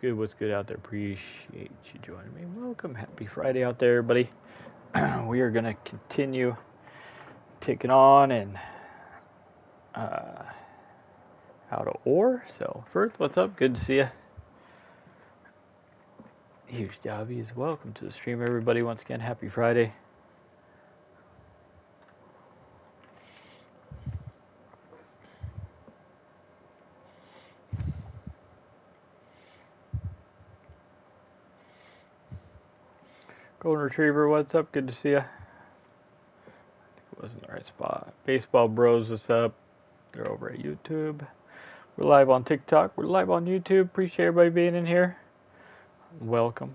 good? What's good out there? Appreciate you joining me. Welcome. Happy Friday out there, everybody. We are going to continue taking on and out of ore. So, first, what's up? Good to see you. Huge jobbies. Welcome to the stream, everybody. Once again, happy Friday. Golden Retriever, what's up? Good to see you. I think it was in the right spot. Baseball Bros, what's up? They're over at YouTube. We're live on TikTok. We're live on YouTube. Appreciate everybody being in here. Welcome.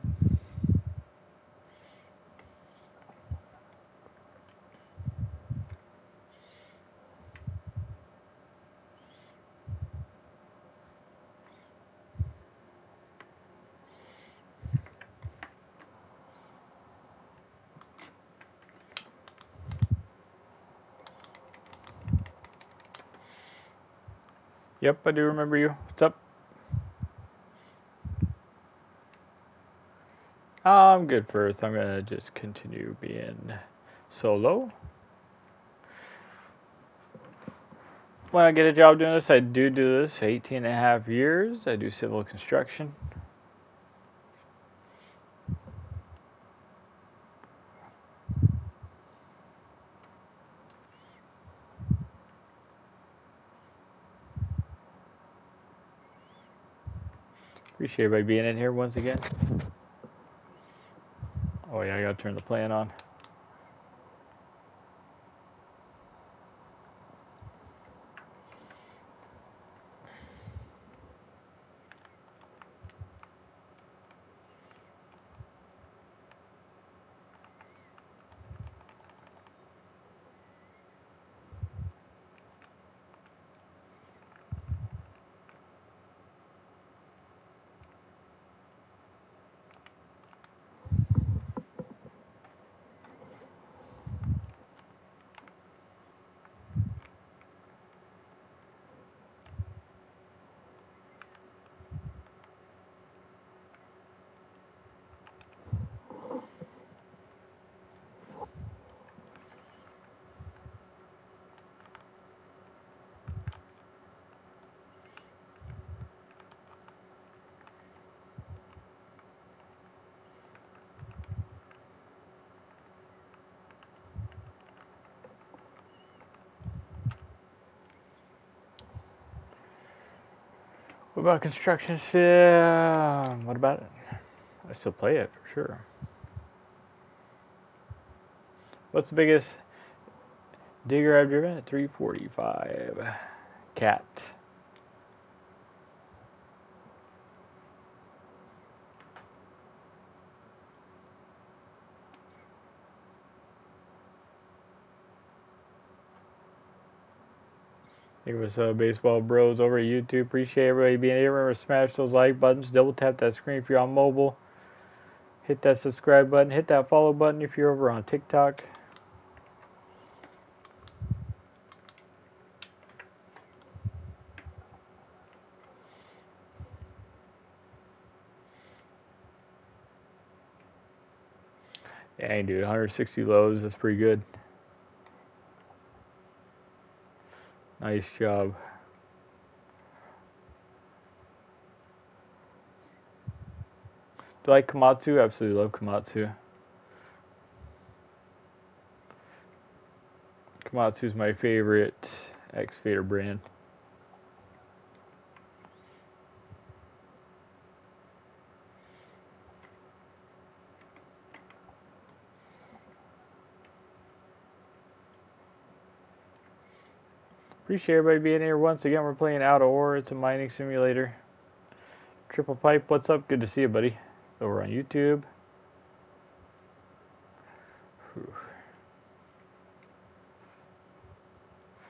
Yep, I do remember you. What's up? I'm good first. I'm going to just continue being solo. When I get a job doing this, I do this 18 and a half years. I do civil construction. Appreciate everybody being in here once again. Oh yeah, I gotta turn the plan on. What about construction sim? What about it? I still play it for sure. What's the biggest digger I've driven? 345. Cat. It was Baseball Bros over at YouTube. Appreciate everybody being here. Remember to smash those like buttons. Double tap that screen if you're on mobile. Hit that subscribe button. Hit that follow button if you're over on TikTok. Dang, dude, 160 lows. That's pretty good. Nice job. Do I like Komatsu? Absolutely love Komatsu. Komatsu's my favorite excavator brand. Appreciate everybody being here once again. We're playing Out of Ore. It's a mining simulator. Triple Pipe, what's up? Good to see you, buddy. Over on YouTube. Whew.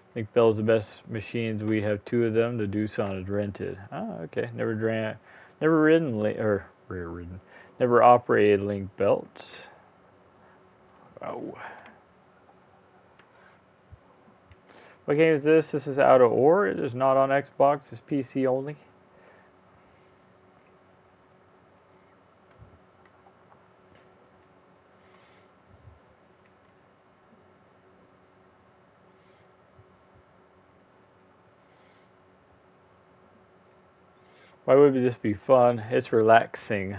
I think Bell's the best machines. We have 2 of them. The Doosan is rented. Oh, okay. Never operated link belts. Oh. What game is this? This is Out of Ore. It is not on Xbox. It's PC only. Why would this be fun? It's relaxing.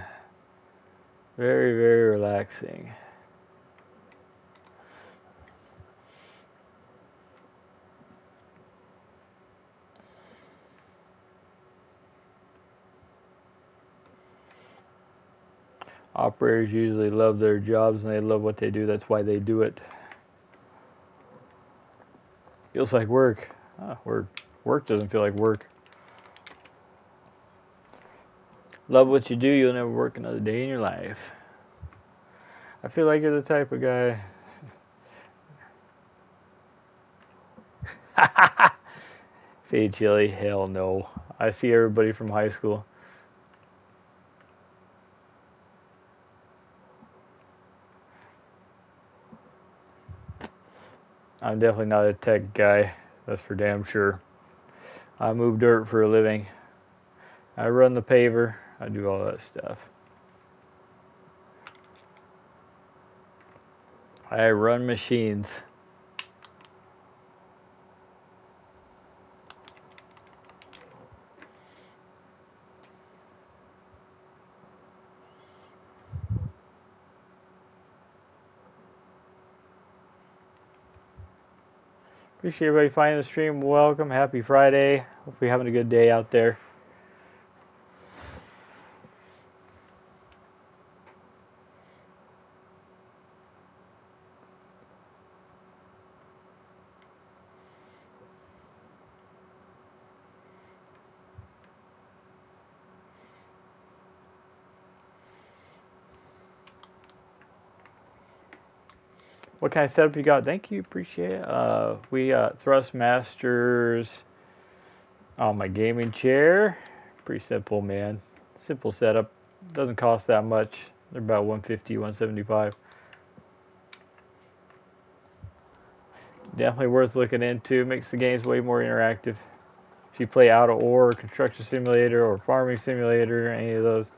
Very, very relaxing. Operators usually love their jobs and they love what they do. That's why they do it. Feels like work. Work doesn't feel like work. Love what you do, you'll never work another day in your life. I feel like you're the type of guy. Fade chili? Hell no. I see everybody from high school. I'm definitely not a tech guy. That's for damn sure. I move dirt for a living. I run the paver. I do all that stuff. I run machines. Appreciate everybody finding the stream. Welcome. Happy Friday. Hope you're having a good day out there. What kind of setup you got? Thank you. Appreciate it. We got Thrustmasters on my gaming chair. Pretty simple, man. Simple setup. Doesn't cost that much. They're about 150, 175. Definitely worth looking into. Makes the games way more interactive. If you play Out of Ore, Construction Simulator, or Farming Simulator, any of those.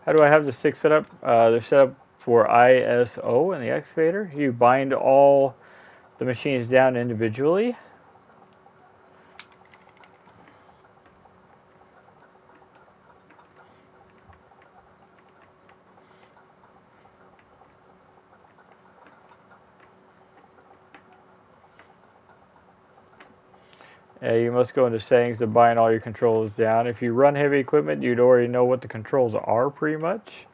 How do I have the sticks set up? They're set up for ISO in the excavator. You bind all the machines down individually. You must go into settings to bind all your controls down. If you run heavy equipment, you'd already know what the controls are pretty much.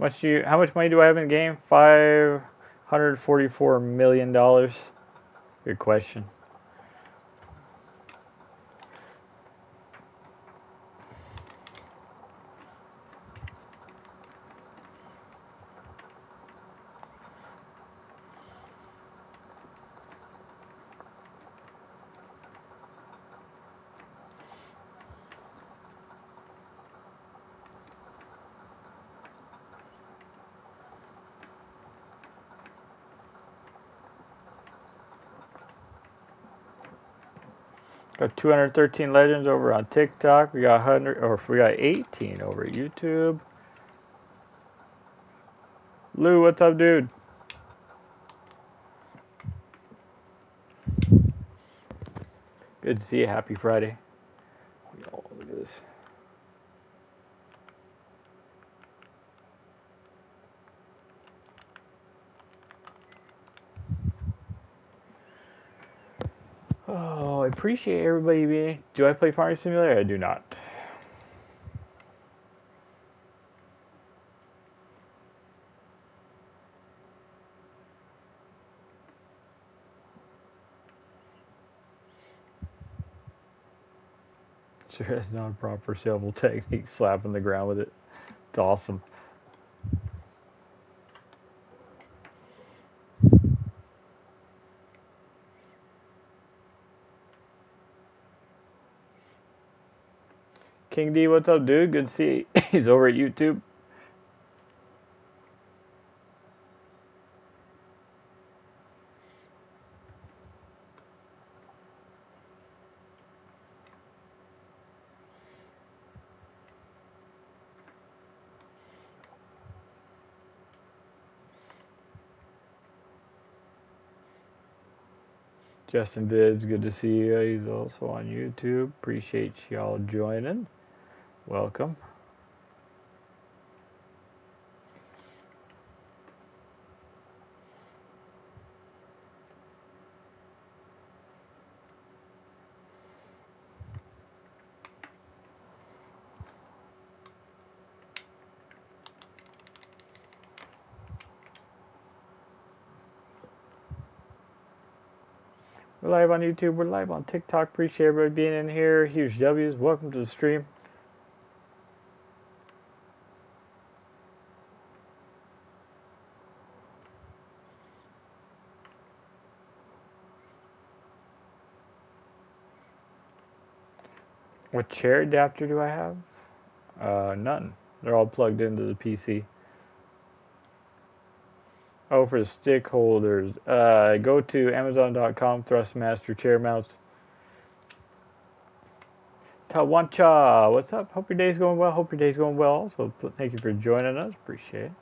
How much money do I have in the game? $544 million. Good question. Got 213 legends over on TikTok. We got 18 over at YouTube. Lou, what's up, dude? Good to see you. Happy Friday. Oh, look at this. Oh, I appreciate everybody being. Do I play Farming Simulator? I do not. Sure, that's not a proper shovel technique. Slapping the ground with it. It's awesome. King D, what's up, dude? Good to see you. He's over at YouTube. Justin Vids, good to see you. He's also on YouTube. Appreciate y'all joining. Welcome. We're live on YouTube. We're live on TikTok. Appreciate everybody being in here. Huge W's. Welcome to the stream. What chair adapter do I have? None. They're all plugged into the PC. Oh, for the stick holders. Go to Amazon.com, Thrustmaster chair mounts. Tawancha, what's up? Hope your day's going well. Hope your day's going well. Also, thank you for joining us. Appreciate it.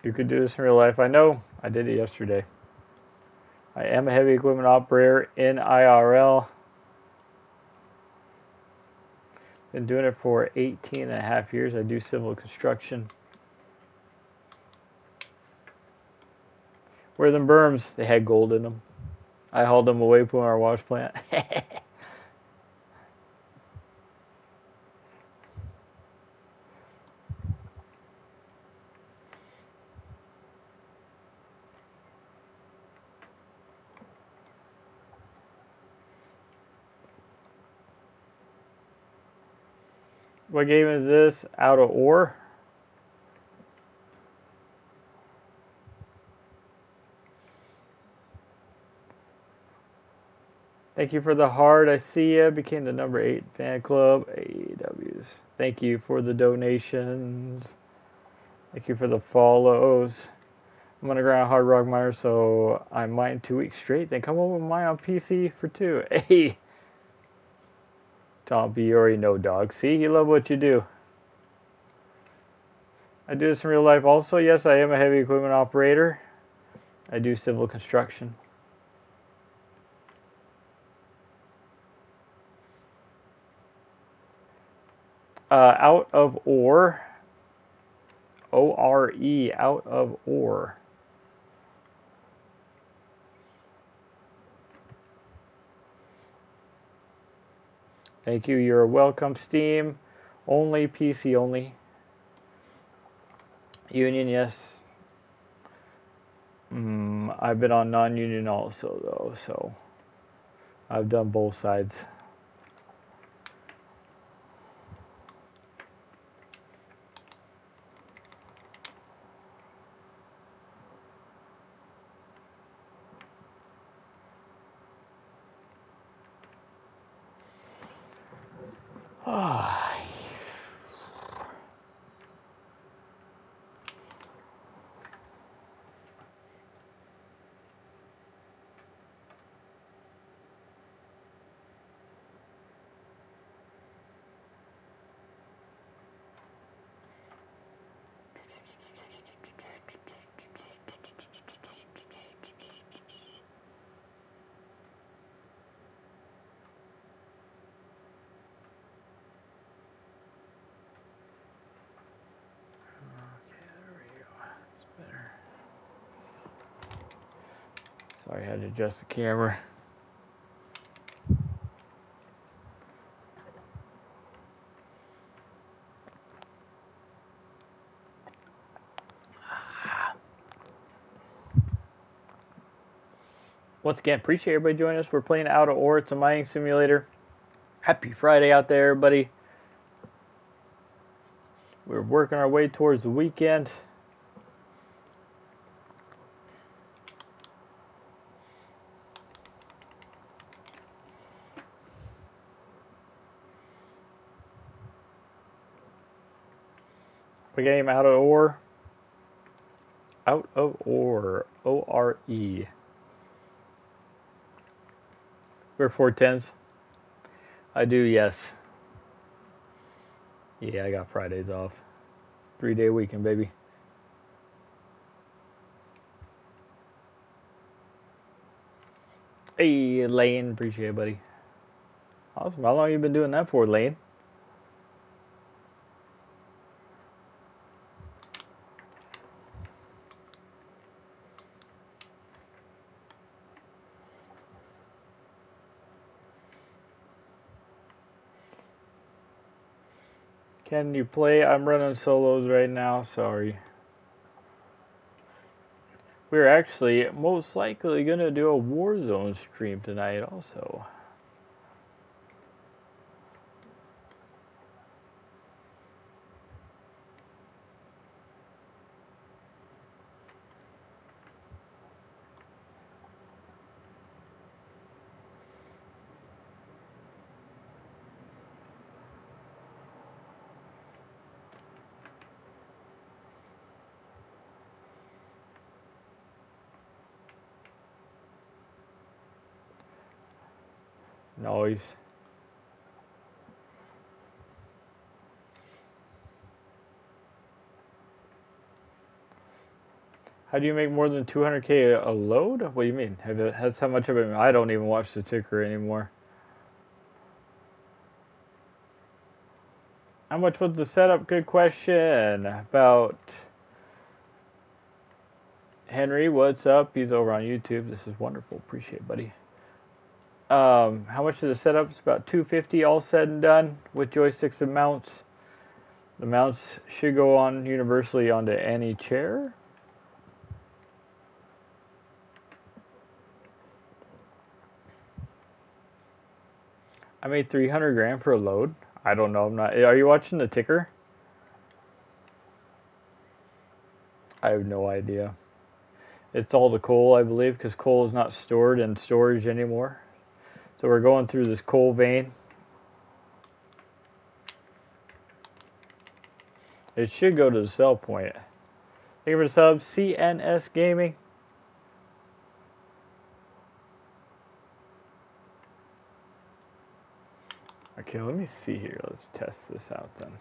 You could do this in real life. I know. I did it yesterday. I am a heavy equipment operator in IRL. Been doing it for 18 and a half years. I do civil construction. Where them berms? They had gold in them. I hauled them away from our wash plant. What game is this? Out of ore? Thank you for the heart. I see ya. Became the number 8 fan club. AEWs. Thank you for the donations. Thank you for the follows. I'm gonna grind a hard rock miner, so I mine 2 weeks straight. Then come over and mine on PC for 2. Hey, Tom B, you already know, dog. See, you love what you do. I do this in real life also. Yes, I am a heavy equipment operator. I do civil construction. Out of ore. O-R-E, out of ore. Thank you. You're welcome. Steam only, PC only. Union, yes. I've been on non-union also, though, so I've done both sides. Sorry, I had to adjust the camera. Once again, appreciate everybody joining us. We're playing Out of Ore. It's a mining simulator. Happy Friday out there, everybody. We're working our way towards the weekend. We game Out of Ore. Out of Ore. O-R-E. We're 410s. I do, yes. Yeah, I got Fridays off. 3-day weekend, baby. Hey, Lane. Appreciate it, buddy. Awesome. How long have you been doing that for, Lane? Can you play? I'm running solos right now. Sorry. We're actually most likely going to do a Warzone stream tonight also. Noise. How do you make more than 200K a load? What do you mean? That's how much of it? I don't even watch the ticker anymore. How much was the setup? Good question. About Henry, what's up? He's over on YouTube. This is wonderful. Appreciate it, buddy. How much is the setup? It's about 250 all said and done with joysticks and mounts. The mounts should go on universally onto any chair. I made 300 grand for a load. I don't know. I'm not. Are you watching the ticker? I have no idea. It's all the coal, I believe, because coal is not stored in storage anymore. So we're going through this coal vein. It should go to the sell point. Thank you for the sub, CNS Gaming. Okay, let me see here. Let's test this out then.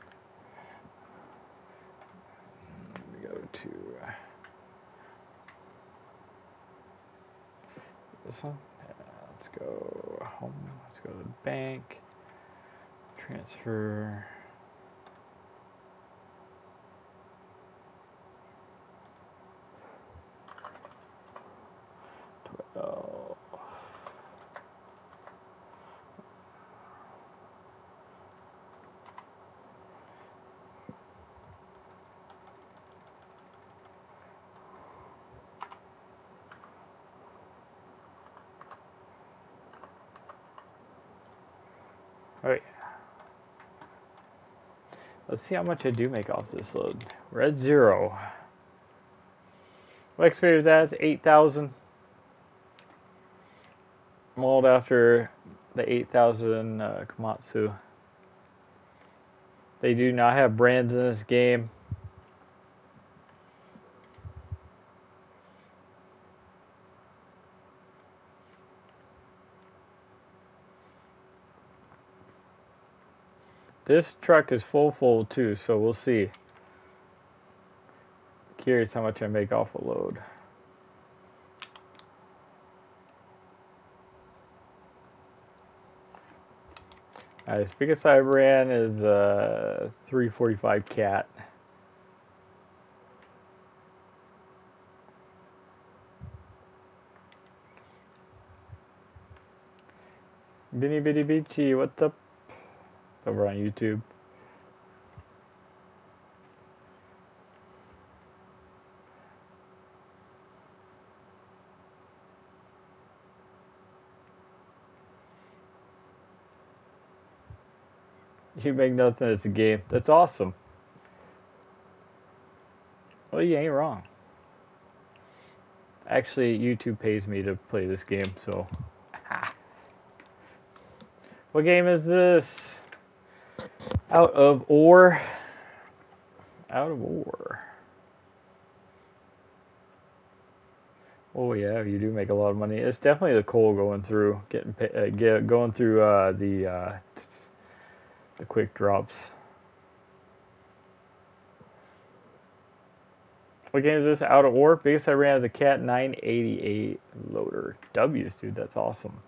Let me go to this one. Let's go home. Let's go to the bank. Transfer. Oh. Alright. Let's see how much I do make off this load. We're at 0. What excavator's at? 8,000. Mold after the 8,000 Komatsu. They do not have brands in this game. This truck is full too, so we'll see. Curious how much I make off a load. Nice. Biggest I ran is 345 cat. Binny Bitty Beachy, what's up? It's over on YouTube. You make nothing, it's a game. That's awesome. Well, you ain't wrong. Actually, YouTube pays me to play this game, so. What game is this? Out of ore. Out of ore. Oh yeah, you do make a lot of money. It's definitely the coal going through, going through the quick drops. What game is this? Out of ore. Biggest I ran as a Cat 988 loader. W's, dude. That's awesome.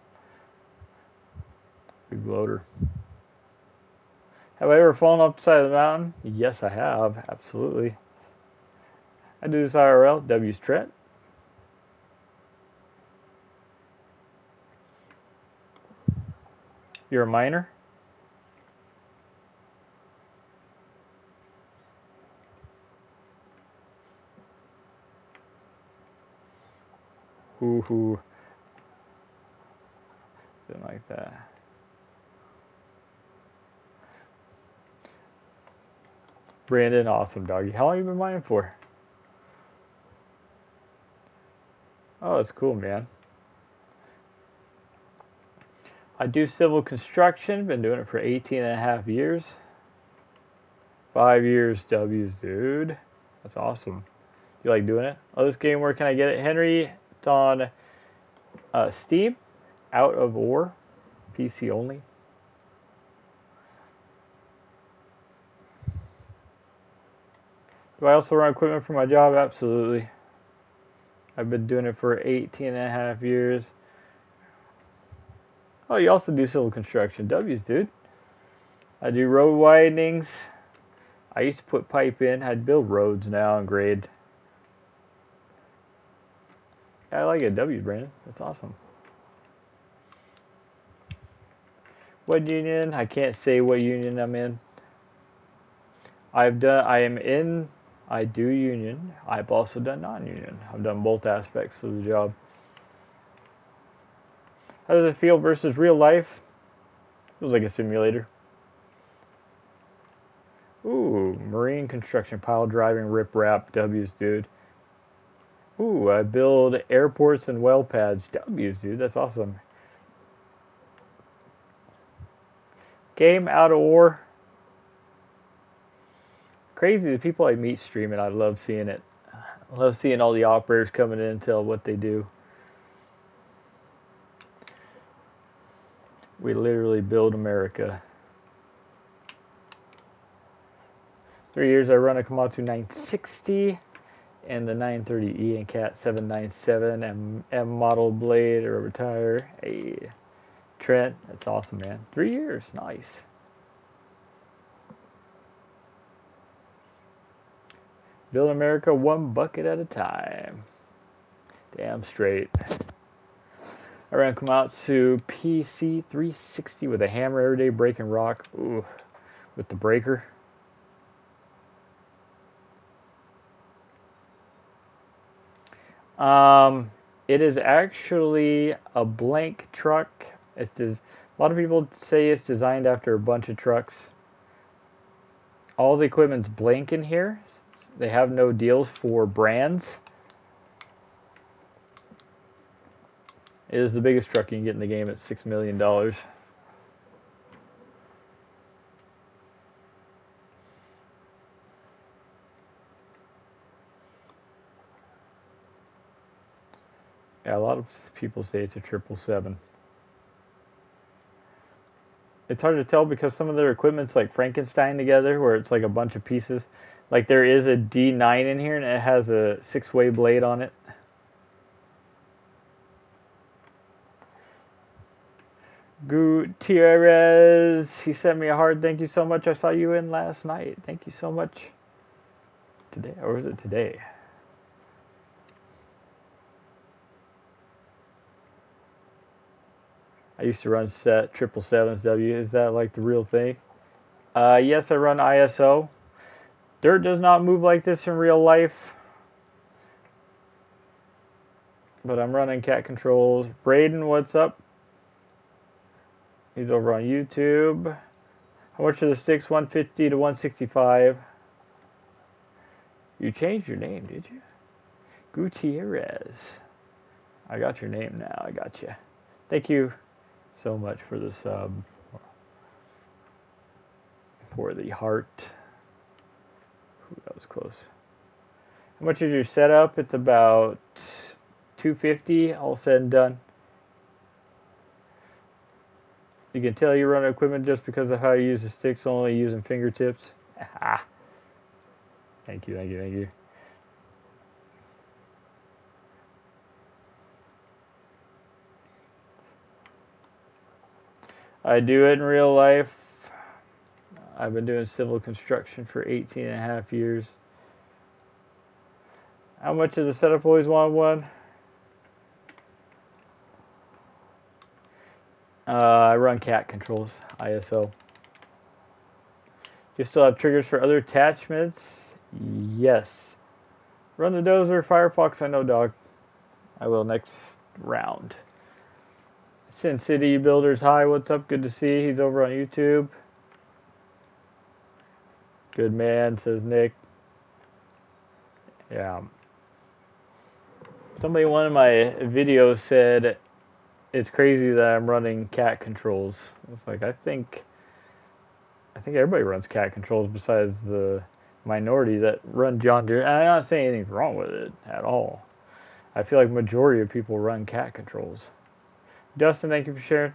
Big loader. Have I ever fallen up the side of the mountain? Yes, I have. Absolutely. I do this IRL. W's Trent. You're a miner? Ooh. Something like that. Brandon, awesome doggy. How long have you been mining for? Oh, that's cool, man. I do civil construction. Been doing it for 18 and a half years. 5 years, W's, dude. That's awesome. You like doing it? Oh, this game, where can I get it? Henry, it's on Steam. Out of ore. PC only. Do I also run equipment for my job? Absolutely. I've been doing it for 18 and a half years. Oh, you also do civil construction. W's, dude. I do road widenings. I used to put pipe in. I'd build roads now and grade. Yeah, I like it. W's, Brandon. That's awesome. What union? I can't say what union I'm in. I do union. I've also done non-union. I've done both aspects of the job. How does it feel versus real life? Feels like a simulator. Ooh, marine construction, pile driving, rip rap, W's, dude. Ooh, I build airports and well pads, W's, dude. That's awesome. Game out of ore. Crazy the people I meet streaming. I love seeing it. I love seeing all the operators coming in and tell what they do. We literally build America. 3 years I run a Komatsu 960 and the 930E and Cat 797 M model blade or retire. Hey, Trent, that's awesome, man. 3 years, nice. Build America one bucket at a time. Damn straight. I ran Komatsu PC 360 with a hammer every day, breaking rock. Ooh, with the breaker. It is actually a blank truck. A lot of people say it's designed after a bunch of trucks. All the equipment's blank in here. They have no deals for brands. It is the biggest truck you can get in the game at $6 million. Yeah, a lot of people say it's a 777. It's hard to tell because some of their equipment's like Frankenstein together, where it's like a bunch of pieces. Like there is a D9 in here and it has a 6-way blade on it. Gutierrez, he sent me a hard thank you so much. I saw you in last night. Thank you so much. Today, or was it today? I used to run set 777s W. Is that like the real thing? Yes, I run ISO. Dirt does not move like this in real life. But I'm running cat controls. Braden, what's up? He's over on YouTube. How much are the sticks? 150 to 165. You changed your name, did you? Gutierrez. I got your name now. I got you. Thank you so much for the sub. For the heart. Ooh, that was close. How much is your setup? It's about 250 all said and done. You can tell you run equipment just because of how you use the sticks, only using fingertips. Thank you, thank you, thank you. I do it in real life. I've been doing civil construction for 18 and a half years. How much is the setup always one? I run cat controls, ISO. Do you still have triggers for other attachments? Yes. Run the dozer, Firefox, I know, dog. I will next round. Sin City Builders, hi, what's up? Good to see you. He's over on YouTube. Good man, says Nick. Yeah. Somebody in one of my videos said it's crazy that I'm running cat controls. It's like I think everybody runs cat controls besides the minority that run John Deere. And I'm not saying anything's wrong with it at all. I feel like majority of people run cat controls. Dustin, thank you for sharing.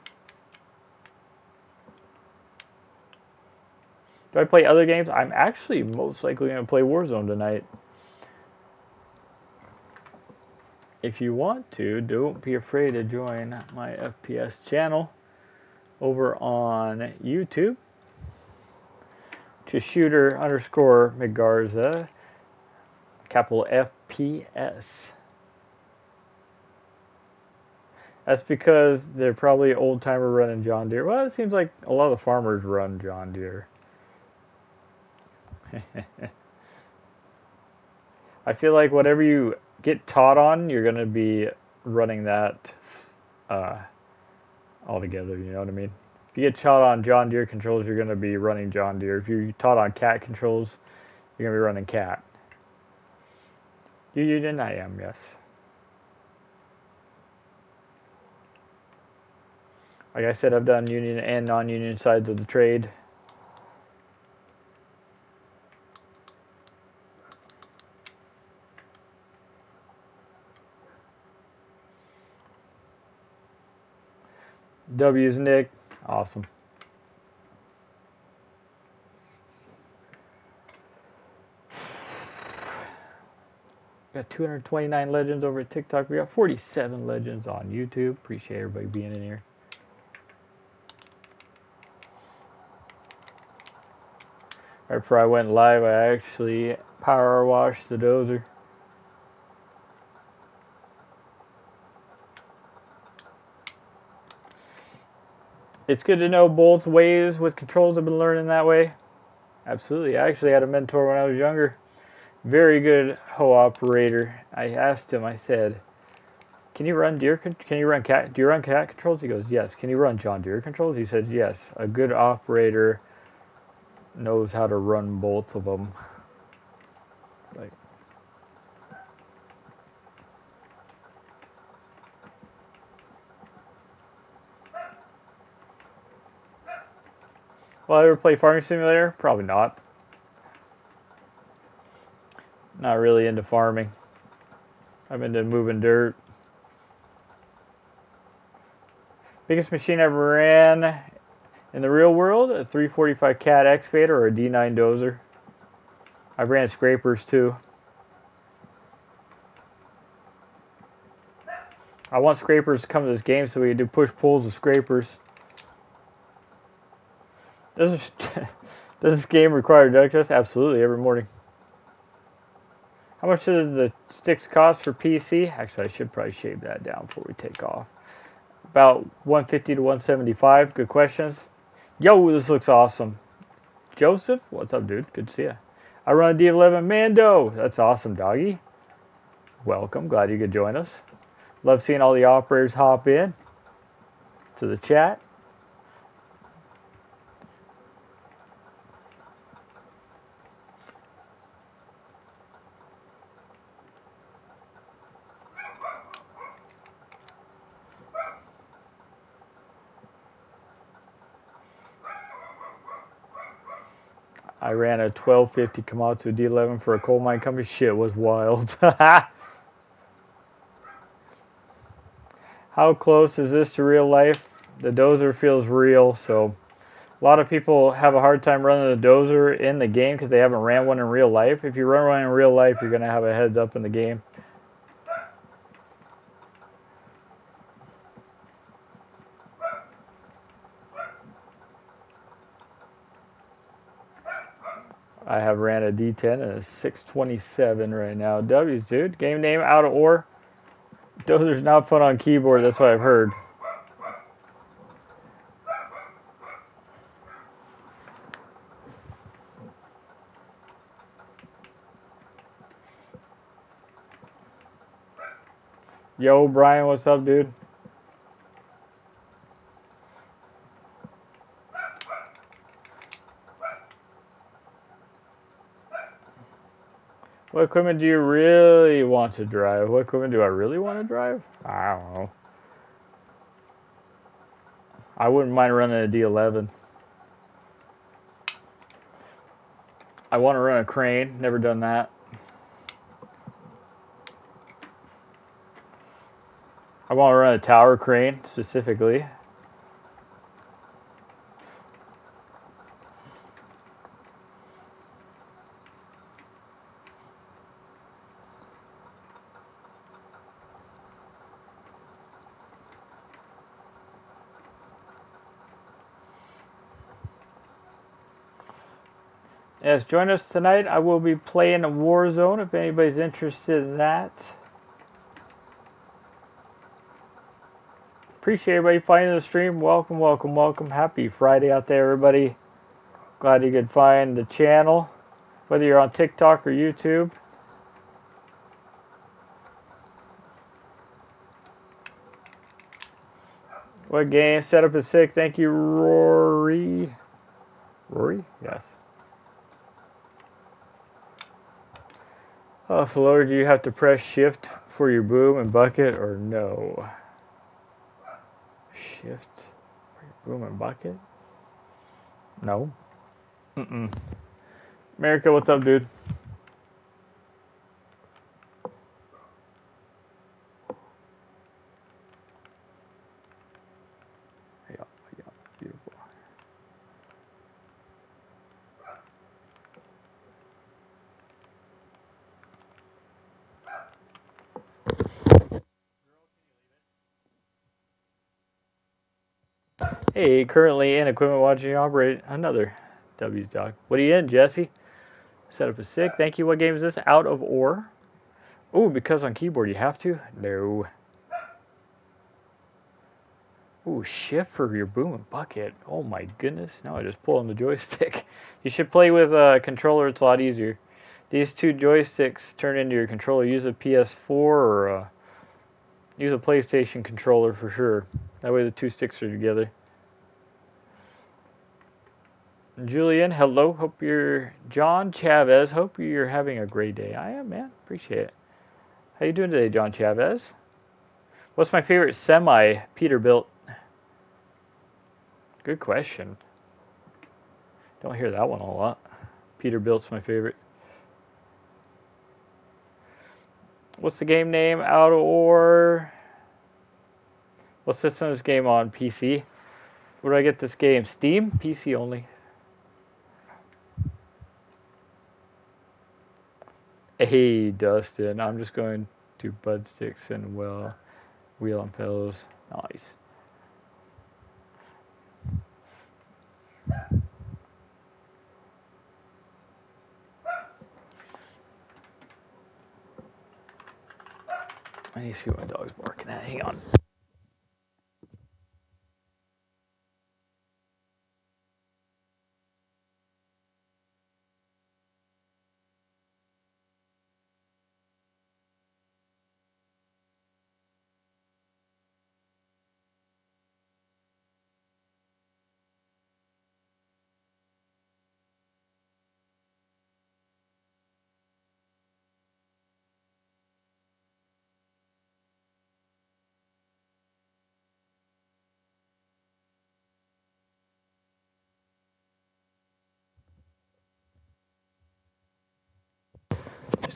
Do I play other games? I'm actually most likely going to play Warzone tonight. If you want to, don't be afraid to join my FPS channel over on YouTube. Just shooter_McGarza, capital FPS. That's because they're probably old timer running John Deere. Well, it seems like a lot of the farmers run John Deere. I feel like whatever you get taught on, you're going to be running that all together, you know what I mean? If you get taught on John Deere controls, you're going to be running John Deere. If you're taught on cat controls, you're going to be running cat. You union? I am, yes. Like I said, I've done union and non-union sides of the trade. W's Nick. Awesome. We got 229 legends over at TikTok. We got 47 legends on YouTube. Appreciate everybody being in here. Right before I went live, I actually power washed the dozer. It's good to know both ways with controls. I've been learning that way. Absolutely. I actually had a mentor when I was younger. Very good hoe operator. I asked him, I said, do you run cat controls? He goes, yes. Can you run John Deere controls? He said, yes. A good operator knows how to run both of them. Like, will I ever play Farming Simulator? Probably not. Not really into farming. I'm into moving dirt. Biggest machine I ever ran in the real world, a 345 Cat excavator or a D9 dozer. I ran scrapers too. I want scrapers to come to this game so we can do push-pulls with scrapers. Does this game require drug test? Absolutely, every morning. How much does the sticks cost for PC? Actually, I should probably shave that down before we take off. About 150 to 175. Good questions. Yo, this looks awesome. Joseph, what's up, dude? Good to see you. I run a D11 Mando. That's awesome, doggy. Welcome. Glad you could join us. Love seeing all the operators hop in to the chat. I ran a 1250 Komatsu D11 for a coal mine company. Shit was wild. How close is this to real life? The dozer feels real, so a lot of people have a hard time running the dozer in the game because they haven't ran one in real life. If you run one in real life, you're going to have a heads up in the game. I have ran a D10 and a 627 right now. W's, dude. Game name, out of ore. Dozer's not fun on keyboard, that's what I've heard. Yo, Brian, what's up, dude? What equipment do you really want to drive? What equipment do I really want to drive? I don't know. I wouldn't mind running a D11. I want to run a crane. Never done that. I want to run a tower crane specifically. Yes, join us tonight. I will be playing Warzone if anybody's interested in that. Appreciate everybody finding the stream. Welcome, welcome, welcome. Happy Friday out there, everybody. Glad you could find the channel, whether you're on TikTok or YouTube. What game? Setup is sick. Thank you, Rory. Rory? Yes. Floor, do you have to press shift for your boom and bucket or no? Shift for your boom and bucket? No. America, what's up, dude? Yeah, beautiful. Hey, currently in equipment watching you operate another W's dog. What are you in, Jesse? Setup is sick. Thank you. What game is this? Out of ore. Ooh, because on keyboard you have to? No. Ooh, shift for your boom and bucket. Oh my goodness. Now I just pull on the joystick. You should play with a controller. It's a lot easier. These two joysticks turn into your controller. Use a PS4 or use a PlayStation controller for sure. That way the two sticks are together. Julian, hello. Hope you're John Chavez. Hope you're having a great day. I am, man. Appreciate it. How you doing today, John Chavez? What's my favorite semi Peterbilt? Good question. Don't hear that one a lot. Peterbilt's my favorite. What's the game name? Out of Ore. What system is this game on? PC. Where do I get this game? Steam? PC only. Hey, Dustin. I'm just going to bud sticks and wheel on pillows. Nice. I need to see what my dog's barking at. Hang on.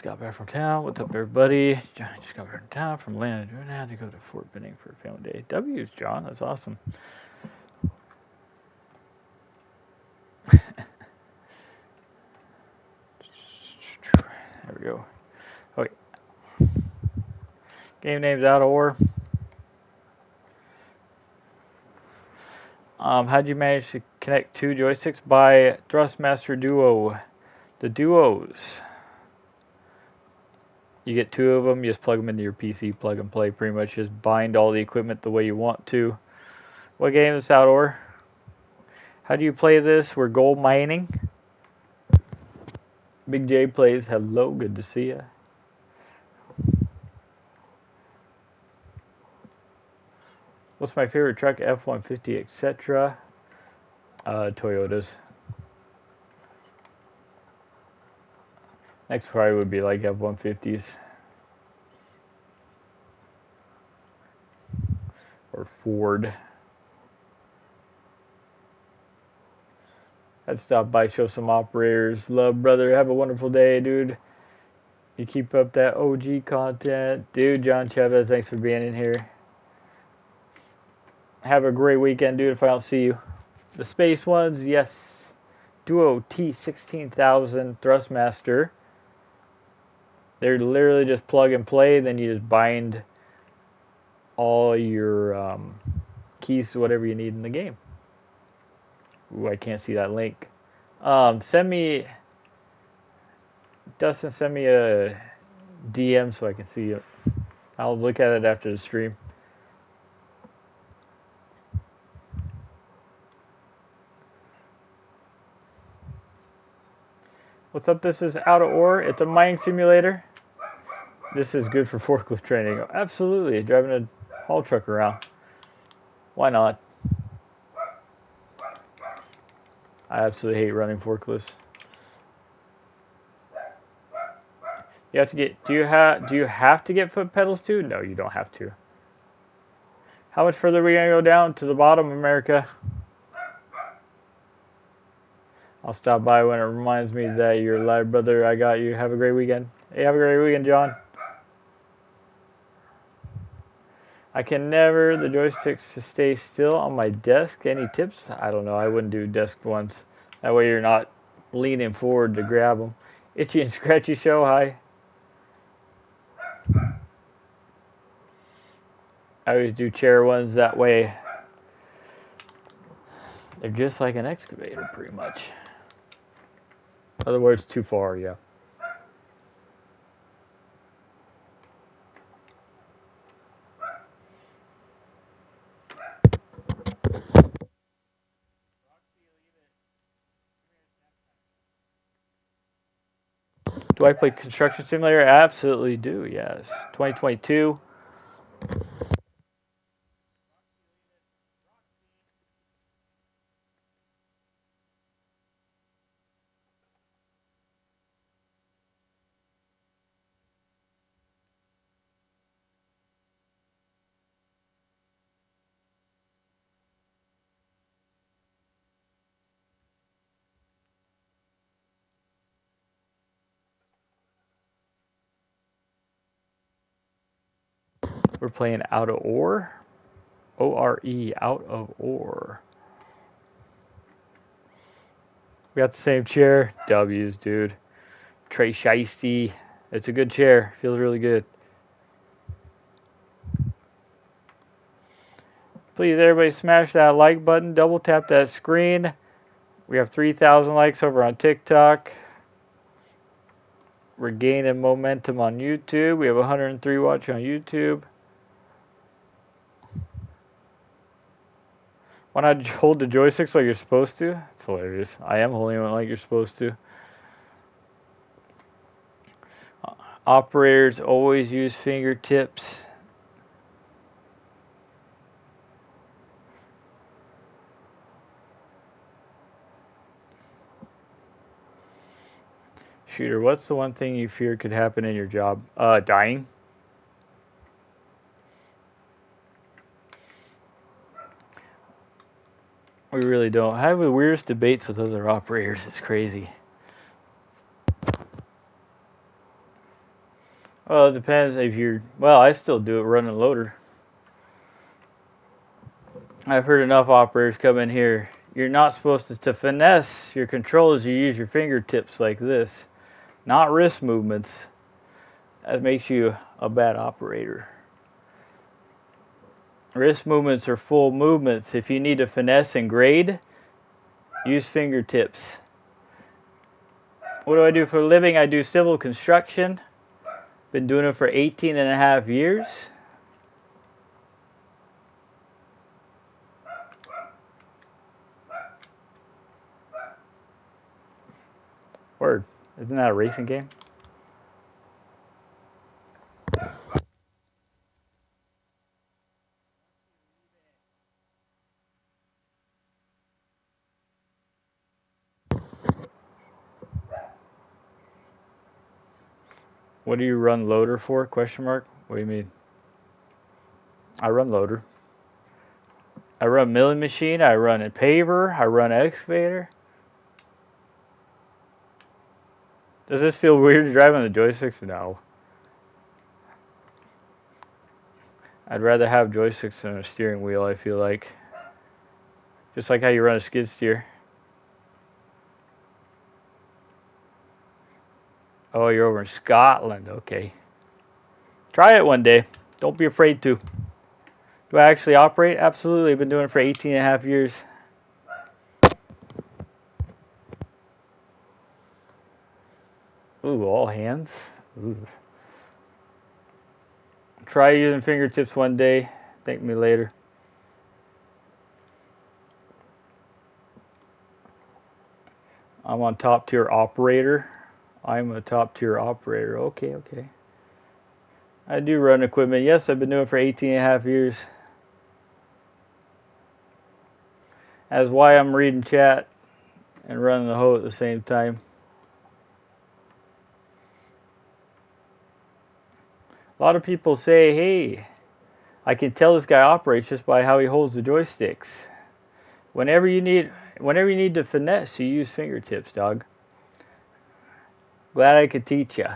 just got back from town. What's up, everybody? John just got back from town from Atlanta. I had to go to Fort Benning for Family Day. W's, John. That's awesome. There we go. Okay. Game name's Out of War. How'd you manage to connect 2 joysticks? By Thrustmaster Duo. The Duos. You get 2 of them, you just plug them into your PC, plug and play, pretty much just bind all the equipment the way you want to. What game is Out of War? How do you play this? We're gold mining. Big J plays. Hello, good to see ya. What's my favorite truck? F-150, etc. Toyotas. Next probably would be like F-150s. Or Ford. I'd stop by, show some operators. Love, brother. Have a wonderful day, dude. You keep up that OG content. Dude, John Chavez, thanks for being in here. Have a great weekend, dude, if I don't see you. The space ones, yes. Duo T16000 Thrustmaster. They're literally just plug and play. Then you just bind all your keys to whatever you need in the game. Ooh, I can't see that link. Dustin, send me a DM so I can see it. I'll look at it after the stream. What's up? This is Out of War. It's a mining simulator. This is good for forklift training. Absolutely. Driving a haul truck around. Why not? I absolutely hate running forklifts. You have to get. Do you have to get foot pedals too? No, you don't have to. How much further are we gonna go down to the bottom, America? I'll stop by when it reminds me that you're alive, brother. I got you. Have a great weekend. Hey, have a great weekend, John. I can never the joysticks to stay still on my desk. Any tips? I don't know. I wouldn't do desk ones. That way you're not leaning forward to grab them. Itchy and Scratchy Show, hi. I always do chair ones that way. They're just like an excavator, pretty much. In other words, too far, yeah. Do I play Construction Simulator? I absolutely do, yes. 2022. We're playing Out of Ore. O-R-E, Out of Ore. We got the same chair. W's, dude. Trey Shiesty. It's a good chair. Feels really good. Please, everybody, smash that like button. Double tap that screen. We have 3,000 likes over on TikTok. We're gaining momentum on YouTube. We have 103 watching on YouTube. Why not hold the joysticks like you're supposed to? It's hilarious. I am holding them like you're supposed to. Operators always use fingertips. Shooter, what's the one thing you fear could happen in your job? Dying. We really don't. I have the weirdest debates with other operators. It's crazy. Well, it depends if you're... Well, I still do it running loader. I've heard enough operators come in here. You're not supposed to finesse your controls. You use your fingertips like this, not wrist movements. That makes you a bad operator. Wrist movements are full movements. If you need to finesse and grade, use fingertips. What do I do for a living? I do civil construction. Been doing it for 18.5 years. Word. Isn't that a racing game? What do you run loader for? Question mark? What do you mean? I run loader. I run milling machine. I run a paver. I run excavator. Does this feel weird to drive on the joysticks? No. I'd rather have joysticks than a steering wheel, I feel like. Just like how you run a skid steer. Oh, you're over in Scotland. Okay. Try it one day. Don't be afraid to. Do I actually operate? Absolutely. I've been doing it for 18.5 years. Ooh, all hands. Ooh. Try using fingertips one day. Thank me later. I'm on top tier operator. I'm a top tier operator. Okay, okay. I do run equipment. Yes, I've been doing it for 18.5 years. That's why I'm reading chat and running the hoe at the same time. A lot of people say, hey, I can tell this guy operates just by how he holds the joysticks. Whenever you need to finesse, you use fingertips, dog. Glad I could teach you.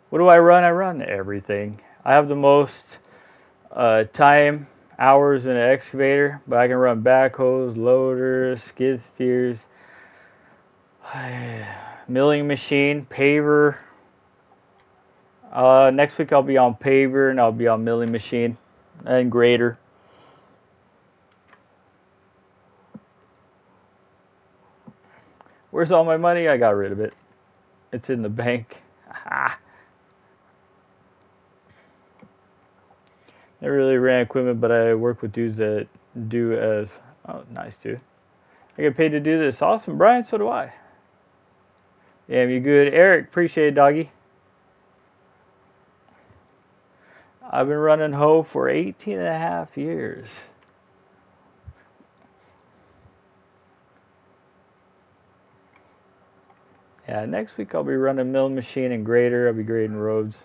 What do I run? I run everything. I have the most time hours in an excavator, but I can run backhoes, loaders, skid steers, milling machine, paver. Next week I'll be on paver and I'll be on milling machine and grader. Where's all my money? I got rid of it. It's in the bank. Never really ran equipment, but I work with dudes that do as... Oh, nice, dude. I get paid to do this. Awesome, Brian. So do I. Damn, you good. Eric, appreciate it, doggy. I've been running hoe for 18.5 years. Yeah, next week I'll be running mill machine and grader. I'll be grading roads.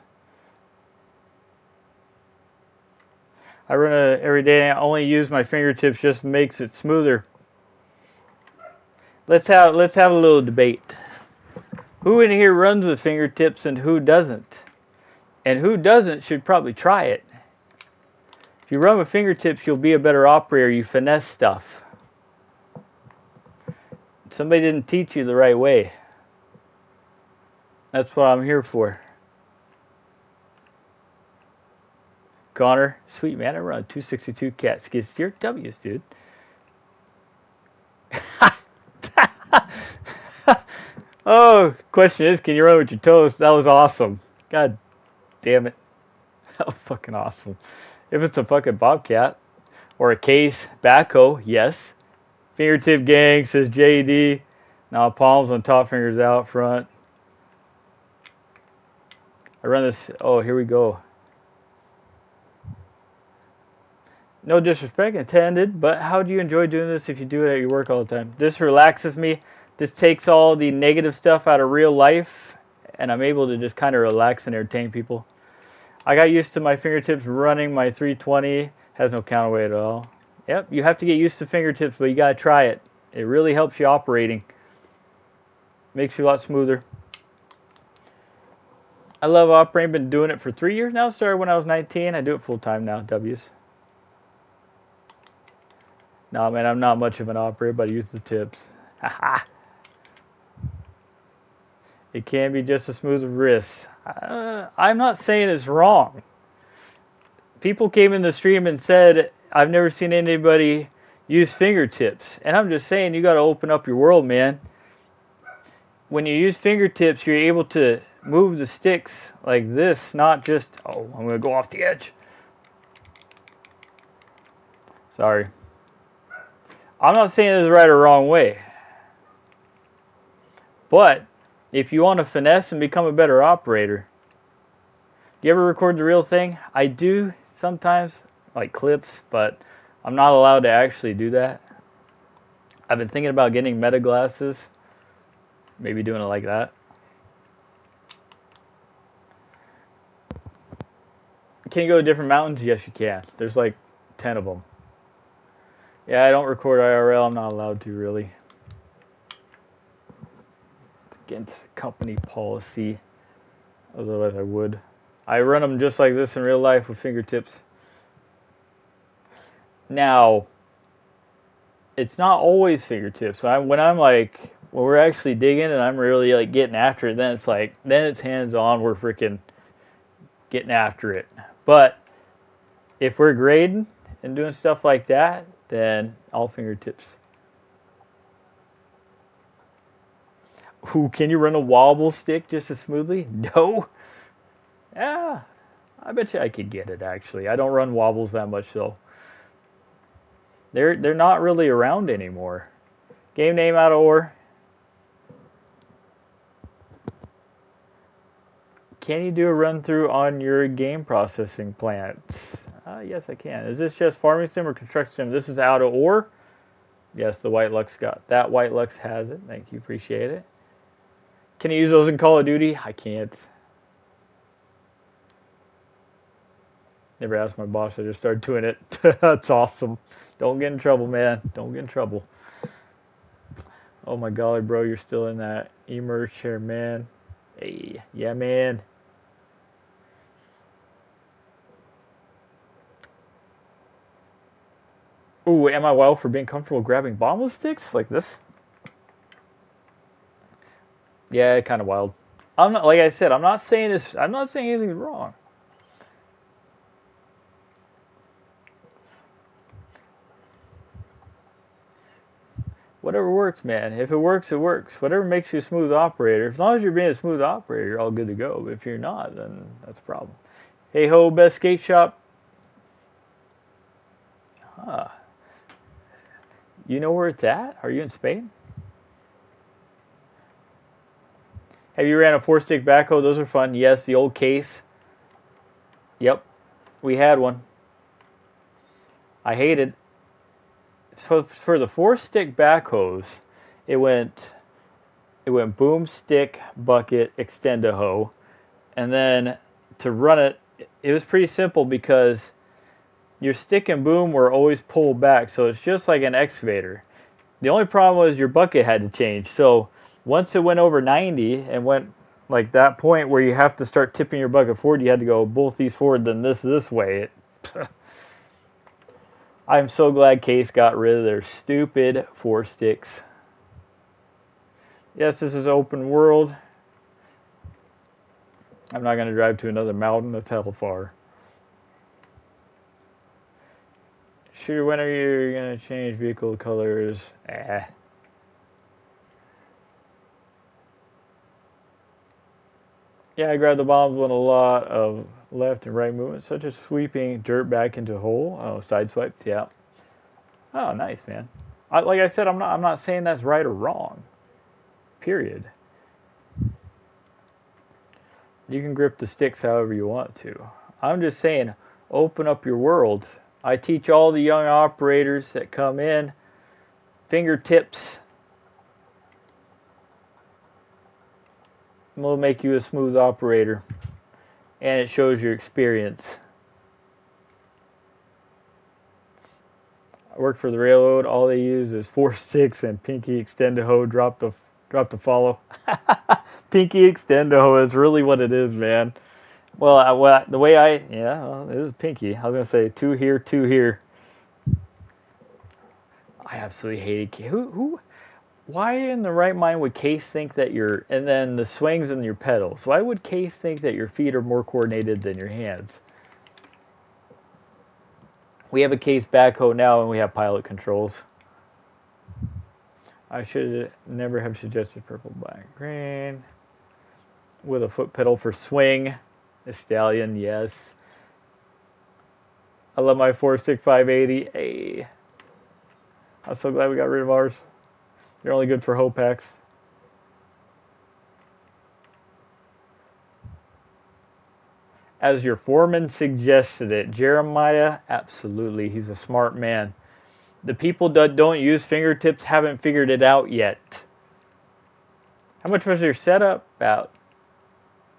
I run it every day. I only use my fingertips, just makes it smoother. Let's have a little debate. Who in here runs with fingertips and who doesn't? And who doesn't should probably try it. If you run with fingertips, you'll be a better operator. You finesse stuff. Somebody didn't teach you the right way. That's what I'm here for. Connor, sweet man, I run a 262 cat skid steer. W's, dude. Oh, question is, can you run with your toes? That was awesome. God damn it. That was fucking awesome. If it's a fucking bobcat or a case backhoe, yes. Fingertip gang, says JD. Now palms on top, fingers out front. I run this. Oh, here we go. No disrespect intended, but how do you enjoy doing this if you do it at your work all the time? This relaxes me. This takes all the negative stuff out of real life, and I'm able to just kind of relax and entertain people. I got used to my fingertips running my 320. Has no counterweight at all. Yep, you have to get used to fingertips, but you got to try it. It really helps you operating. Makes you a lot smoother. I love operating. Been doing it for 3 years now. Started when I was 19. I do it full time now. W's. No, man, I'm not much of an operator, but I use the tips. Haha. It can be just as smooth as wrists. I'm not saying it's wrong. People came in the stream and said, I've never seen anybody use fingertips. And I'm just saying, you got to open up your world, man. When you use fingertips, you're able to move the sticks like this, not just, oh, I'm going to go off the edge. Sorry. I'm not saying this is right or wrong way. But if you want to finesse and become a better operator, do you ever record the real thing? I do sometimes, like clips, but I'm not allowed to actually do that. I've been thinking about getting meta glasses, maybe doing it like that. Can you go to different mountains? Yes, you can. There's like 10 of them. Yeah, I don't record IRL. I'm not allowed to, really. It's against company policy. Otherwise, I would. I run them just like this in real life with fingertips. Now, it's not always fingertips. When we're actually digging and I'm really like getting after it, then it's hands-on. We're freaking getting after it. But if we're grading and doing stuff like that, then all fingertips. Ooh, can you run a wobble stick just as smoothly? No. Yeah, I bet you I could get it, actually. I don't run wobbles that much, though. They're not really around anymore. Game name out of ore. Can you do a run-through on your game processing plant? Yes, I can. Is this just farming sim or construction sim? This is out of ore. Yes, the White Lux got that. White Lux has it. Thank you. Appreciate it. Can you use those in Call of Duty? I can't. Never asked my boss. I just started doing it. That's awesome. Don't get in trouble, man. Don't get in trouble. Oh my golly, bro. You're still in that emerge chair, man. Hey, yeah, man. Ooh, am I wild for being comfortable grabbing bombless sticks like this? Yeah, kind of wild. I'm not, like I said, I'm not saying anything's wrong. Whatever works, man. If it works, it works. Whatever makes you a smooth operator. As long as you're being a smooth operator, you're all good to go. But if you're not, then that's a problem. Hey ho, best skate shop. Huh. You know where it's at? Are you in Spain? Have you ran a 4-stick backhoe? Those are fun. Yes, the old case. Yep, we had one. I hated. So for the 4-stick backhoes, it went boom, stick, bucket, extend-a-hoe, and then to run it, it was pretty simple because your stick and boom were always pulled back, so it's just like an excavator. The only problem was your bucket had to change. So once it went over 90 and went like that point where you have to start tipping your bucket forward, you had to go both these forward, then this way. I'm so glad Case got rid of their stupid 4-sticks. Yes, this is open world. I'm not going to drive to another mountain. That's hella far. Sure, when are you going to change vehicle colors? Yeah, I grabbed the bombs with a lot of left and right movement, such as sweeping dirt back into a hole. Oh, side swipes, yeah. Oh, nice, man. Like I said, I'm not saying that's right or wrong. Period. You can grip the sticks however you want to. I'm just saying, open up your world. I teach all the young operators that come in fingertips. Will make you a smooth operator, and it shows your experience. I worked for the railroad. All they use is 4-sticks and pinky extend a hoe, drop the Drop the follow. Pinky extendo is really what it is, man. Well, the way well, it is pinky. I was going to say 2 here, 2 here. I absolutely hated Case. Why in the right mind would Case think that and then the swings and your pedals, why would Case think that your feet are more coordinated than your hands? We have a Case backhoe now and we have pilot controls. I should never have suggested purple, black, green. With a foot pedal for swing. A Stallion, yes. I love my 4-stick 580. Hey. I'm so glad we got rid of ours. They're only good for hoe packs. As your foreman suggested it, Jeremiah, absolutely. He's a smart man. The people that don't use fingertips haven't figured it out yet. How much was your setup? About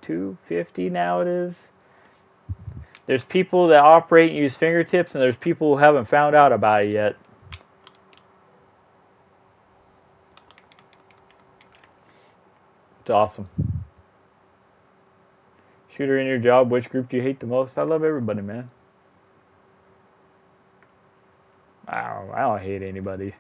$250 now it is. There's people that operate and use fingertips, and there's people who haven't found out about it yet. It's awesome. Shooter in your job, which group do you hate the most? I love everybody, man. I don't hate anybody.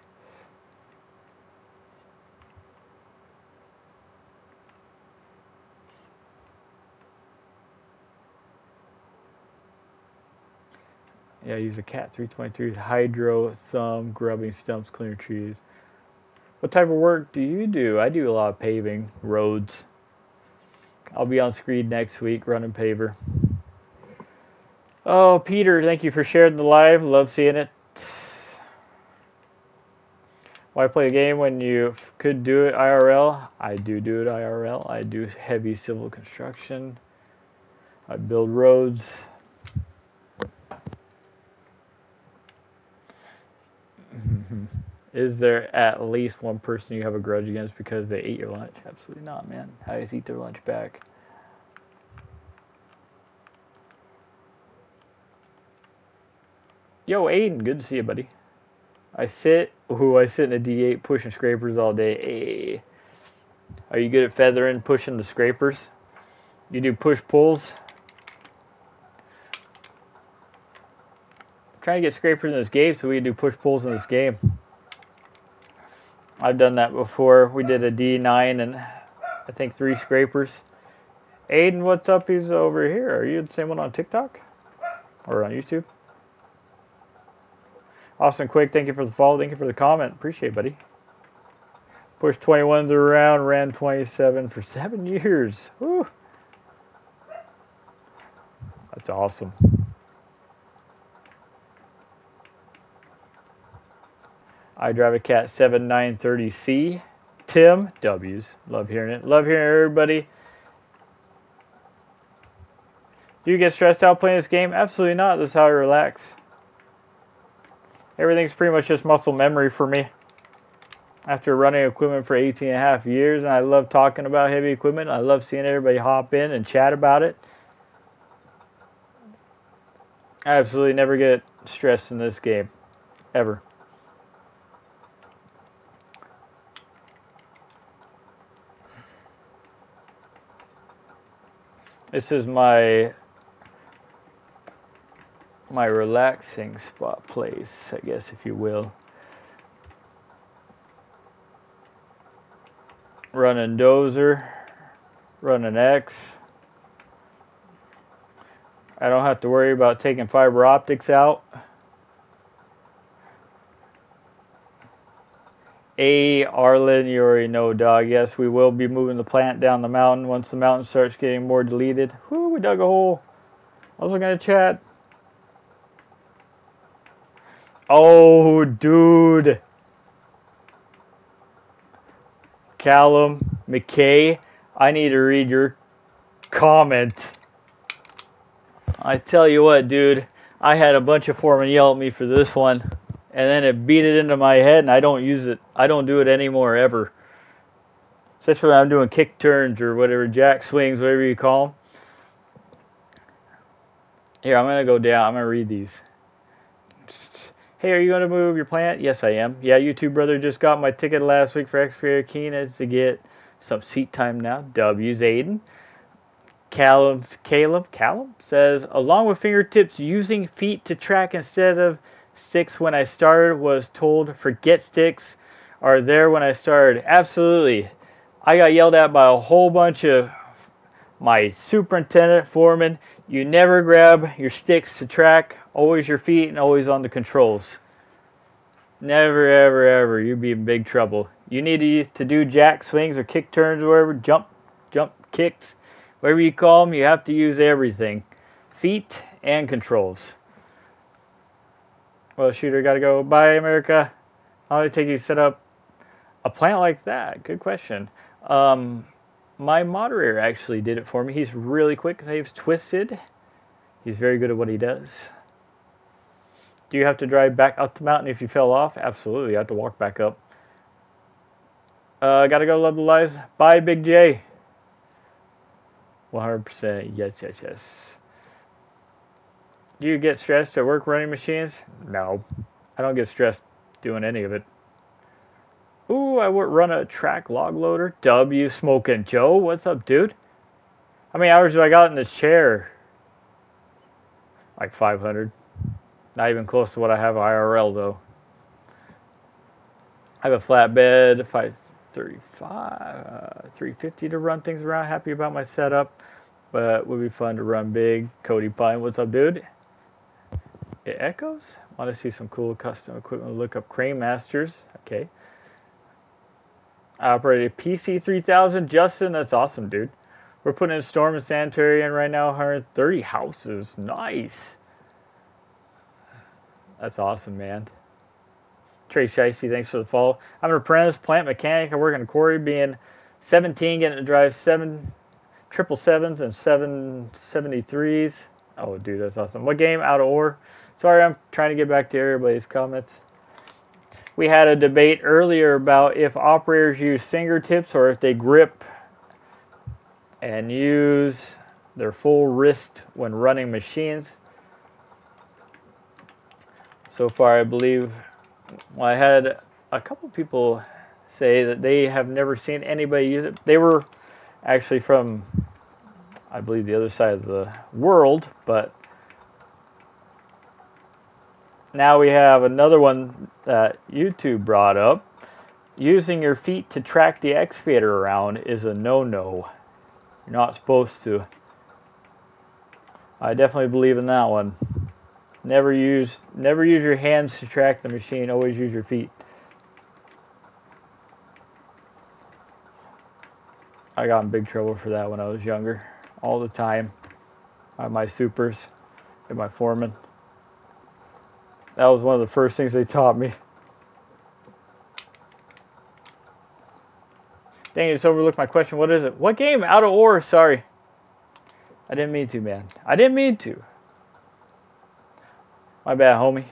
Yeah, I use a Cat 323 hydro thumb, grubbing stumps, clear trees. What type of work do you do? I do a lot of paving, roads. I'll be on Screed next week running paver. Oh, Peter, thank you for sharing the live. Love seeing it. Why play a game when you could do it IRL? I do it IRL. I do heavy civil construction. I build roads. Is there at least one person you have a grudge against because they ate your lunch? Absolutely not, man. I just eat their lunch back. Yo, Aiden, good to see you, buddy. I sit in a D8 pushing scrapers all day. Hey. Are you good at feathering, pushing the scrapers? You do push-pulls? I'm trying to get scrapers in this game so we can do push-pulls in this game. I've done that before. We did a D9 and I think 3 scrapers. Aiden, what's up? He's over here. Are you the same one on TikTok? Or on YouTube? Austin Quick, thank you for the follow. Thank you for the comment. Appreciate it, buddy. Pushed 21s around, ran 27 for 7 years. Woo. That's awesome. I drive a Cat 7930C. Tim, W's. Love hearing it. Love hearing everybody. Do you get stressed out playing this game? Absolutely not. This is how I relax. Everything's pretty much just muscle memory for me. After running equipment for 18.5 years, and I love talking about heavy equipment. I love seeing everybody hop in and chat about it. I absolutely never get stressed in this game. Ever. This is my relaxing spot place, I guess, if you will. Running Dozer, running X. I don't have to worry about taking fiber optics out. Arlen, you already know, dog. Yes, we will be moving the plant down the mountain once the mountain starts getting more deleted. Whoo, we dug a hole. I was looking at chat. Oh, dude. Callum McKay, I need to read your comment. I tell you what, dude. I had a bunch of foremen yell at me for this one. And then it beat it into my head, and I don't use it. I don't do it anymore, ever. Especially when I'm doing kick turns or whatever, jack swings, whatever you call them. Here, I'm going to go down. I'm going to read these. Hey, are you going to move your plant? Yes, I am. Yeah, YouTube brother just got my ticket last week for Excavator Keenan to get some seat time now. W's Aiden. Callum says, along with fingertips, using feet to track instead of sticks when I started. Was told forget sticks are there when I started. Absolutely. I got yelled at by a whole bunch of my superintendent, foreman. You never grab your sticks to track. Always your feet and always on the controls. Never, ever, ever. You'd be in big trouble. You need to do jack swings or kick turns or whatever. Jump kicks. Whatever you call them, you have to use everything. Feet and controls. Well, shooter, gotta go. Bye, America. How long did it take you to set up a plant like that? Good question. My moderator actually did it for me. He's really quick. His name's Twisted. He's very good at what he does. Do you have to drive back up the mountain if you fell off? Absolutely. I have to walk back up. Gotta go. Love the lives. Bye, Big J. 100%. Yes. Do you get stressed at work running machines? No. I don't get stressed doing any of it. Ooh, I would run a track log loader. W Smoking Joe. What's up, dude? How many hours do I got in this chair? Like 500. Not even close to what I have IRL, though. I have a flatbed, 535, 350 to run things around. Happy about my setup, but it would be fun to run big. Cody Pine, what's up, dude? It echoes? Want to see some cool custom equipment. Look up Crane Masters. Okay. I operate a PC3000. Justin, that's awesome, dude. We're putting in storm and sanitary in right now. 130 houses. Nice. That's awesome, man. Trey Shicey, thanks for the follow. I'm an apprentice plant mechanic. I work in a quarry, being 17, getting to drive 777s and 773s. Oh, dude, that's awesome. What game? Out of ore. Sorry, I'm trying to get back to everybody's comments. We had a debate earlier about if operators use fingertips or if they grip and use their full wrist when running machines. So far, I believe, well, I had a couple people say that they have never seen anybody use it. They were actually from, I believe, the other side of the world, but now we have another one that YouTube brought up. Using your feet to track the excavator around is a no-no. You're not supposed to. I definitely believe in that one. Never use your hands to track the machine. Always use your feet. I got in big trouble for that when I was younger. All the time. By my supers and my foreman. That was one of the first things they taught me. Dang, you just overlooked my question. What is it? What game? Out of ore. Sorry. I didn't mean to, man. I didn't mean to. My bad, homie.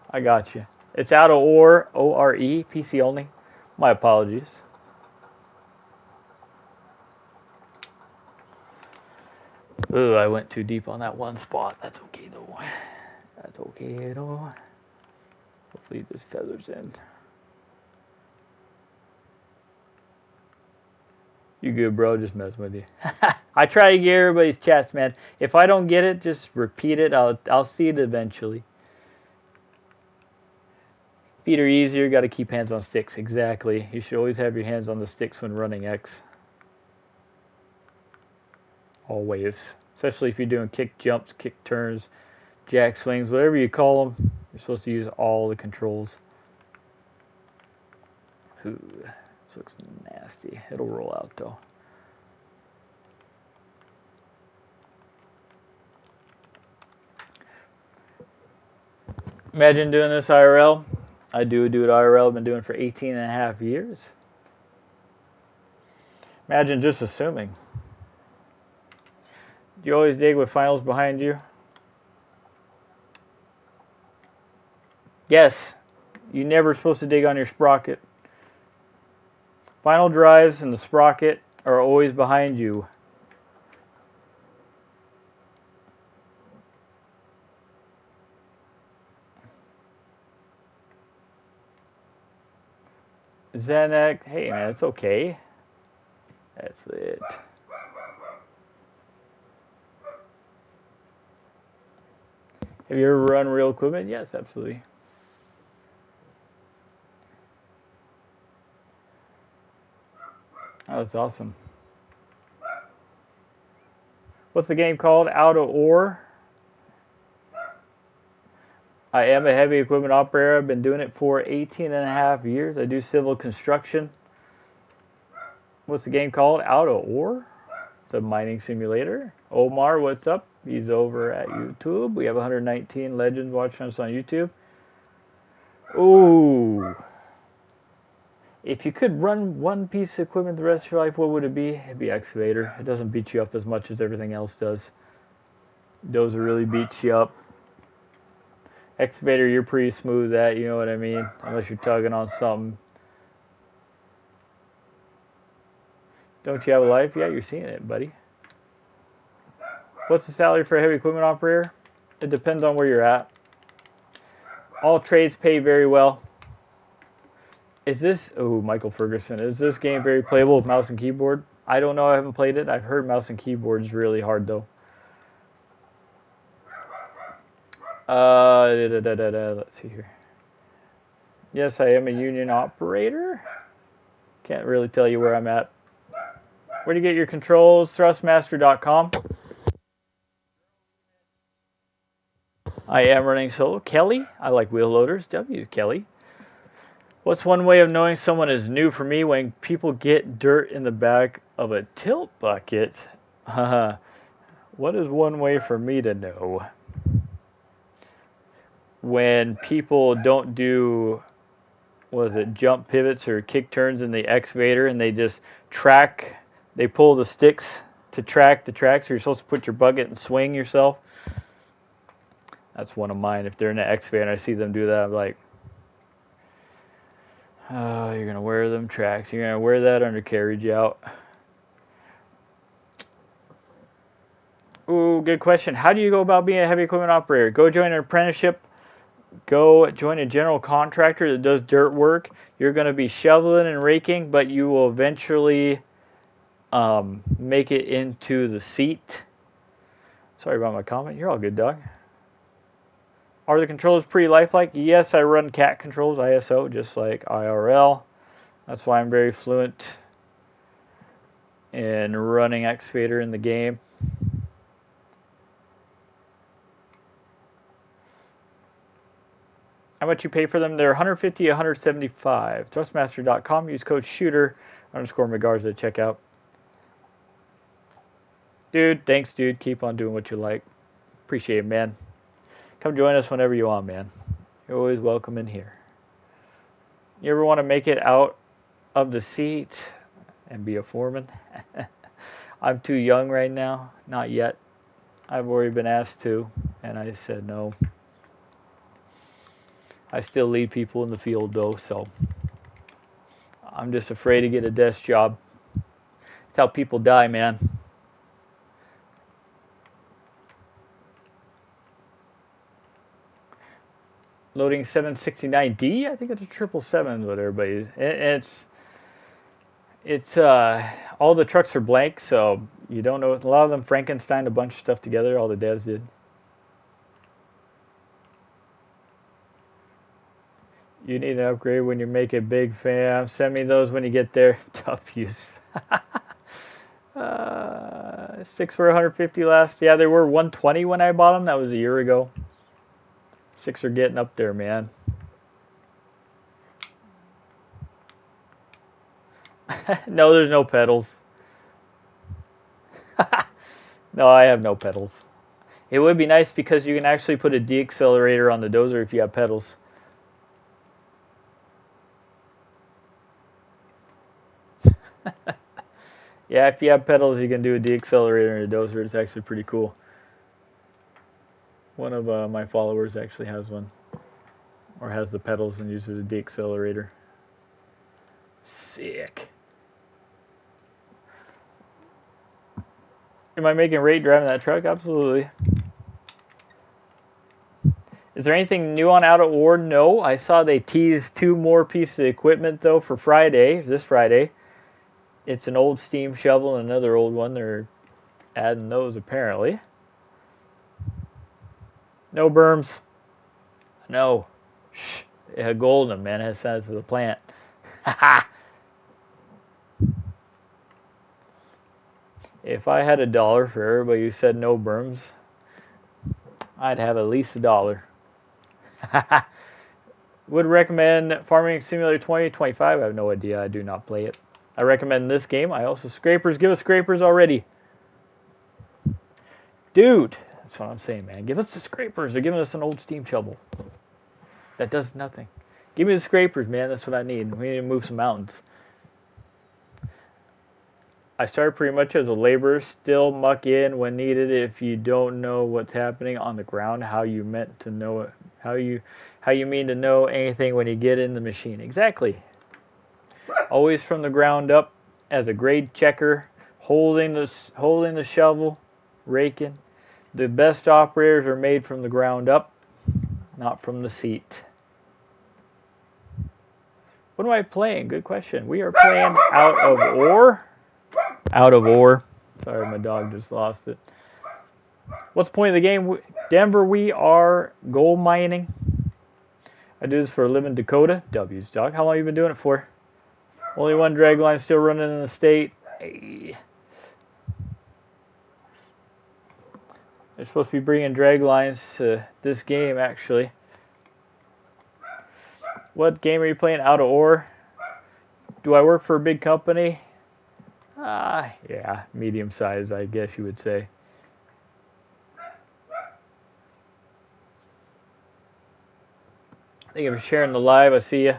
I got you. It's out of ore. O-R-E. PC only. My apologies. Ugh, I went too deep on that one spot. That's okay, though. That's okay, though. Hopefully this feathers in. You good, bro? Just messing with you. I try to get everybody's chats, man. If I don't get it, just repeat it. I'll see it eventually. Feet are easier. Got to keep hands on sticks. Exactly. You should always have your hands on the sticks when running X. Always. Especially if you're doing kick jumps, kick turns, jack swings, whatever you call them. You're supposed to use all the controls. Ooh, this looks nasty. It'll roll out though. Imagine doing this IRL. I do it IRL. I've been doing it for 18 and a half years. Imagine just assuming. Do you always dig with finals behind you? Yes. You're never supposed to dig on your sprocket. Final drives and the sprocket are always behind you. Zenek, hey man, it's okay. That's it. Have you ever run real equipment? Yes, absolutely. Oh, that's awesome. What's the game called? Out of Ore? I am a heavy equipment operator. I've been doing it for 18 and a half years. I do civil construction. What's the game called? Out of Ore? It's a mining simulator. Omar, what's up? He's over at YouTube. We have 119 legends watching us on YouTube. Ooh. If you could run one piece of equipment the rest of your life, what would it be? It'd be excavator. It doesn't beat you up as much as everything else does. Dozer really beats you up. Excavator, you're pretty smooth at, you know what I mean? Unless you're tugging on something. Don't you have a life? Yeah, you're seeing it, buddy. What's the salary for a heavy equipment operator? It depends on where you're at. All trades pay very well. Is this, oh, Michael Ferguson, is this game very playable with mouse and keyboard? I don't know, I haven't played it. I've heard mouse and keyboard is really hard though. Let's see here. Yes, I am a union operator. Can't really tell you where I'm at. Where do you get your controls? Thrustmaster.com. I am running solo. Kelly, I like wheel loaders. W, Kelly. What's one way of knowing someone is new for me? When people get dirt in the back of a tilt bucket. What is one way for me to know? When people don't do, what is it, jump pivots or kick turns in the excavator and they just track, they pull the sticks to track the tracks. So you're supposed to put your bucket and swing yourself. That's one of mine. If they're in the excavator and I see them do that, I'm like, oh, you're going to wear them tracks. You're going to wear that undercarriage out. Ooh, good question. How do you go about being a heavy equipment operator? Go join an apprenticeship. Go join a general contractor that does dirt work. You're going to be shoveling and raking, but you will eventually make it into the seat. Sorry about my comment. You're all good, dog. Are the controllers pretty lifelike? Yes, I run CAT controls, ISO, just like IRL. That's why I'm very fluent in running excavator in the game. How much you pay for them? They're 150, 175. Thrustmaster.com. Use code shooter_McGarza to check out. Dude, thanks, dude. Keep on doing what you like. Appreciate it, man. Come join us whenever you want, man. You're always welcome in here. You ever want to make it out of the seat and be a foreman? I'm too young right now. Not yet. I've already been asked to, and I said no. I still lead people in the field, though, so I'm just afraid to get a desk job. That's how people die, man. Loading 769D. I think it's a 777 with everybody. It's all the trucks are blank, so you don't know. A lot of them Frankenstein a bunch of stuff together. All the devs did. You need an upgrade when you make it big, fam. Send me those when you get there. Tough use. 6 for 150 last. Yeah, they were 120 when I bought them. That was a year ago. 6 are getting up there, man. No, there's no pedals. No, I have no pedals. It would be nice because you can actually put a deaccelerator on the dozer if you have pedals. Yeah, if you have pedals, you can do a deaccelerator in a dozer. It's actually pretty cool. One of my followers actually has one, or has the pedals and uses a deaccelerator. Sick. Am I making rate driving that truck? Absolutely. Is Is there anything new on Out of Ore? No. I saw they teased 2 more pieces of equipment, though, for Friday, this Friday. It's an old steam shovel and another old one. They're adding those, apparently. No berms. No. Shh. It had gold in them, man. It has size of the plant. Ha If I had $1 for everybody who said no berms, I'd have at least $1. Would recommend Farming Simulator 2025. I have no idea. I do not play it. I recommend this game. I also scrapers. Give us scrapers already. Dude, that's what I'm saying, man. Give us the scrapers. They're giving us an old steam shovel. That does nothing. Give me the scrapers, man. That's what I need. We need to move some mountains. I started pretty much as a laborer, still muck in when needed. If you don't know what's happening on the ground, how you meant to know it, how you mean to know anything when you get in the machine. Exactly. Always from the ground up, as a grade checker, holding the shovel, raking. The best operators are made from the ground up, not from the seat. What am I playing? Good question. We are playing Out of Ore. Out of Ore. Sorry, my dog just lost it. What's the point of the game? Denver, we are gold mining. I do this for a living. Dakota. W's, dog. How long have you been doing it for? Only one dragline still running in the state. Hey. They're supposed to be bringing draglines to this game, actually. What game are you playing? Out of Ore. Do I work for a big company? Yeah, medium size, I guess you would say. Thank you for sharing the live. I see you.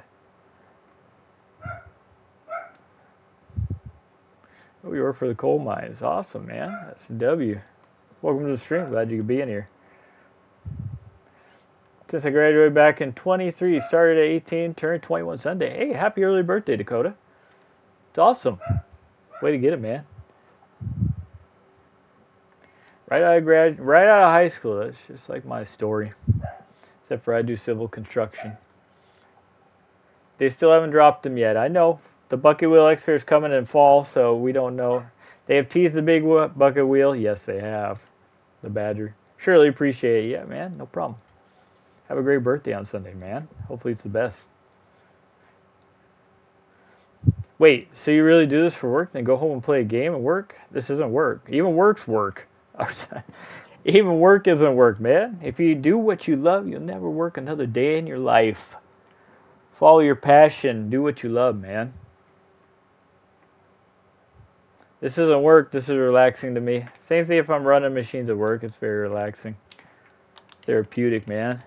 Oh, you work for the coal mines. Awesome, man. That's a W. Welcome to the stream. Glad you could be in here. Since I graduated back in 23, started at 18, turned 21 Sunday. Hey, happy early birthday, Dakota. It's awesome. Way to get it, man. Right out of high school. That's just like my story. Except for I do civil construction. They still haven't dropped them yet. I know. The bucket wheel excavator is coming in fall, so we don't know. They have teased the big bucket wheel. Yes, they have. The Badger. Surely appreciate it. Yeah, man. No problem. Have a great birthday on Sunday, man. Hopefully it's the best. Wait, so you really do this for work, then go home and play a game and work? This isn't work. Even work's work. Even work isn't work, man. If you do what you love, you'll never work another day in your life. Follow your passion. Do what you love, man. This isn't work. This is relaxing to me. Same thing if I'm running machines at work. It's very relaxing. Therapeutic, man.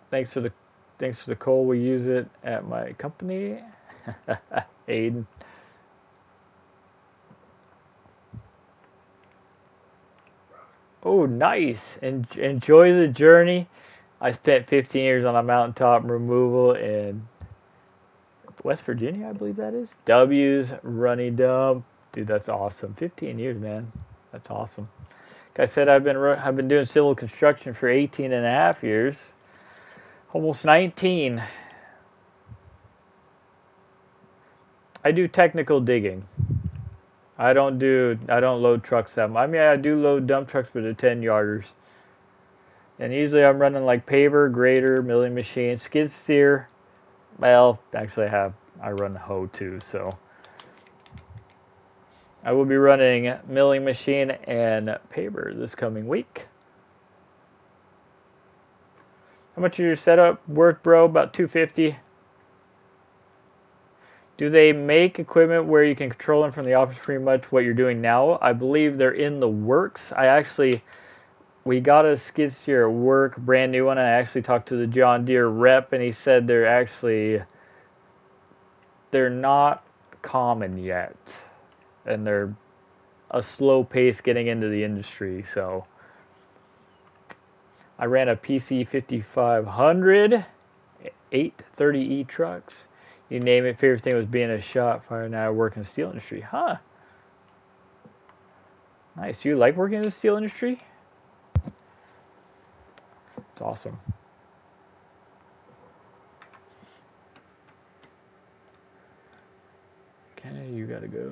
Thanks for the coal. We use it at my company. Aiden. Oh, nice. Enjoy the journey. I spent 15 years on a mountaintop removal in West Virginia, I believe that is. W's, runny dump. Dude, that's awesome. 15 years, man. That's awesome. Like I said, I've been doing civil construction for 18 and a half years. Almost 19. I do technical digging. I don't load trucks that much. I mean, I do load dump trucks, but they're 10-yarders. And usually I'm running like paver, grader, milling machine, skid steer. Well, actually I run a hoe too, so. I will be running milling machine and paver this coming week. How much is your setup worth, bro? About $250. Do they make equipment where you can control them from the office pretty much what you're doing now? I believe they're in the works. We got a skid steer at work, brand new one. I actually talked to the John Deere rep, and he said they're not common yet. And they're a slow pace getting into the industry, so. I ran a PC 5500, 830E trucks. You name it, favorite thing was being a shop fire. Now I work in the steel industry. Huh. Nice. You like working in the steel industry? It's awesome. Okay, you gotta go.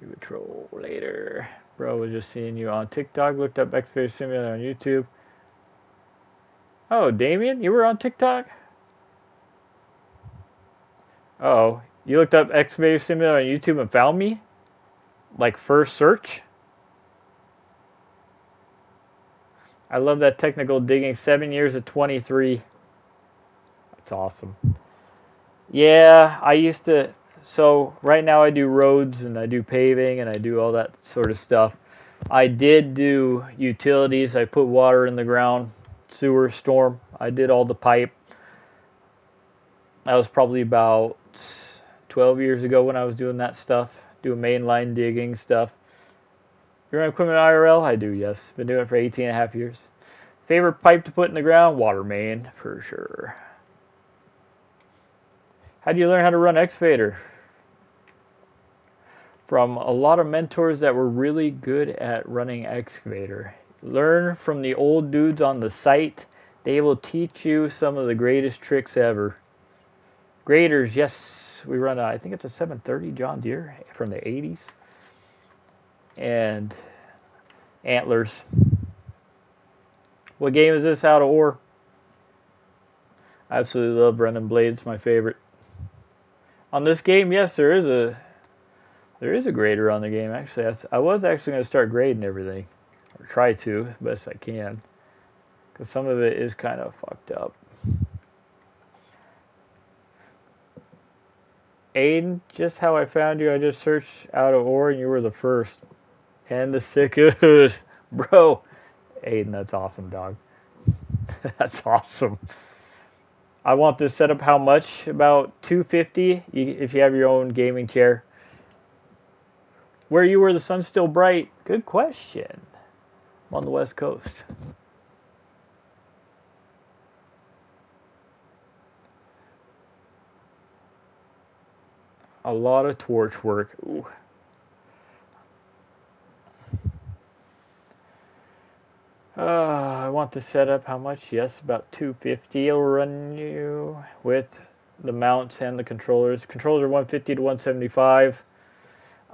You would troll later. Bro was just seeing you on TikTok. Looked up Excavator Simulator on YouTube. Oh, Damien, you were on TikTok? Oh, you looked up Excavator Simulator on YouTube and found me? Like first search? I love that technical digging. 7 years of 23. That's awesome. Yeah, I used to. So right now I do roads and I do paving and I do all that sort of stuff. I did do utilities. I put water in the ground, sewer, storm. I did all the pipe. That was probably about 12 years ago when I was doing that stuff, doing mainline digging stuff. You run equipment IRL? I do, yes. Been doing it for 18 and a half years. Favorite pipe to put in the ground? Water main, for sure. How do you learn how to run excavator? From a lot of mentors that were really good at running excavator. Learn from the old dudes on the site. They will teach you some of the greatest tricks ever. Graders, yes, we run I think it's a 730 John Deere from the 80s. And antlers. What game is this out of ore? I absolutely love running blades, my favorite. On this game, yes, there is a grader on the game. Actually, I was actually going to start grading everything, or try to as best I can, because some of it is kind of fucked up. Aiden, just how I found you. I just searched out of ore, and you were the first, and the sickest, bro. Aiden, that's awesome, dog. That's awesome. I want this setup. How much? About $250 if you have your own gaming chair. Where you were the sun's still bright? Good question. I'm on the West Coast. A lot of torch work. Ooh. I want the setup. How much? Yes, about $250. It'll run you with the mounts and the controllers. Controllers are $150 to $175.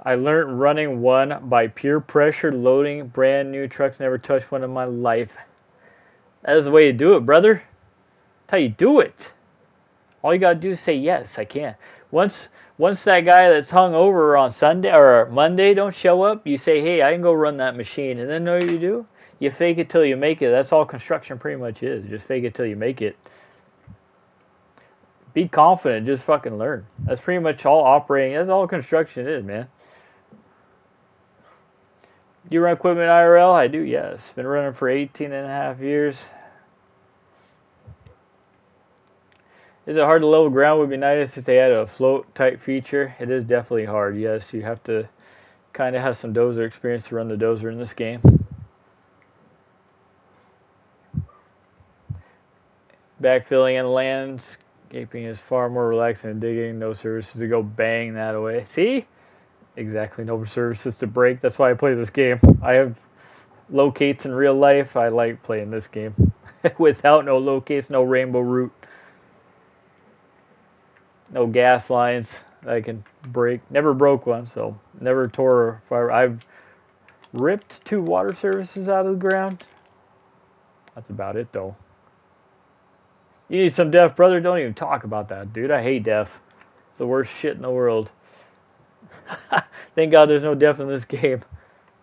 I learned running one by peer pressure, loading brand new trucks. Never touched one in my life. That is the way you do it, brother. That's how you do it. All you gotta do is say yes, I can. Once that guy that's hung over on Sunday or Monday don't show up, you say, hey, I can go run that machine. And then know what you do? You fake it till you make it. That's all construction pretty much is. Just fake it till you make it. Be confident. Just fucking learn. That's pretty much all operating. That's all construction is, man. Do you run equipment IRL? I do, yes. Been running for 18 and a half years. Is it hard to level ground? Would be nice if they had a float type feature. It is definitely hard, yes. You have to kind of have some dozer experience to run the dozer in this game. Backfilling and landscaping is far more relaxing than digging. No services to go bang that away. See? Exactly, no services to break. That's why I play this game. I have locates in real life. I like playing this game. Without no locates, no rainbow route. No gas lines that I can break. Never broke one, so never tore a fiber. I've ripped 2 water services out of the ground. That's about it, though. You need some def, brother? Don't even talk about that, dude. I hate def. It's the worst shit in the world. Thank God there's no def in this game.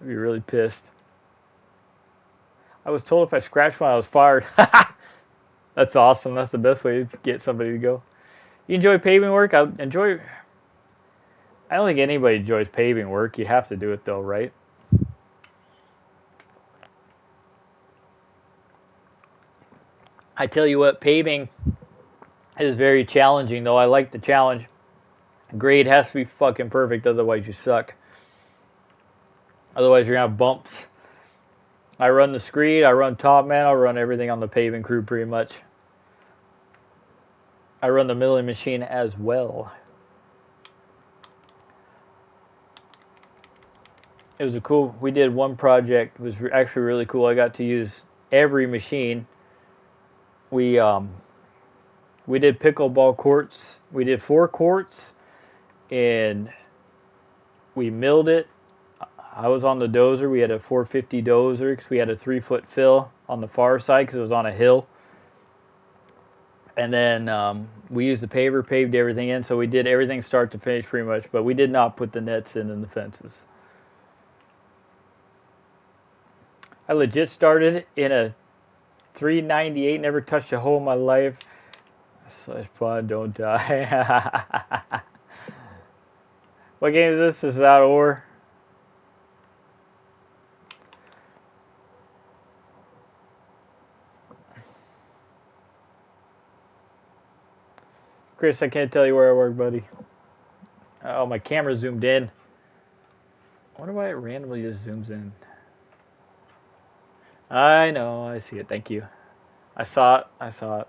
I'd be really pissed. I was told if I scratched one, I was fired. That's awesome. That's the best way to get somebody to go. You enjoy paving work? I don't think anybody enjoys paving work. You have to do it, though, right? I tell you what, paving is very challenging, though. I like the challenge. Grade has to be fucking perfect, otherwise you suck. Otherwise you're going to have bumps. I run the screed, I run top man, I'll run everything on the paving crew pretty much. I run the milling machine as well. It was we did one project, it was actually really cool. I got to use every machine we did pickleball courts. We did 4 courts, and we milled it. I was on the dozer. We had a 450 dozer because we had a 3-foot fill on the far side because it was on a hill. And then we used the paver, paved everything in. So we did everything start to finish pretty much. But we did not put the nets in and the fences. I legit started in a 398, never touched a hole in my life. Slash pod, don't die. What game is this? This is out of ore. Chris, I can't tell you where I work, buddy. Oh, my camera zoomed in. I wonder why it randomly just zooms in. I know, I see it. Thank you. I saw it. I saw it.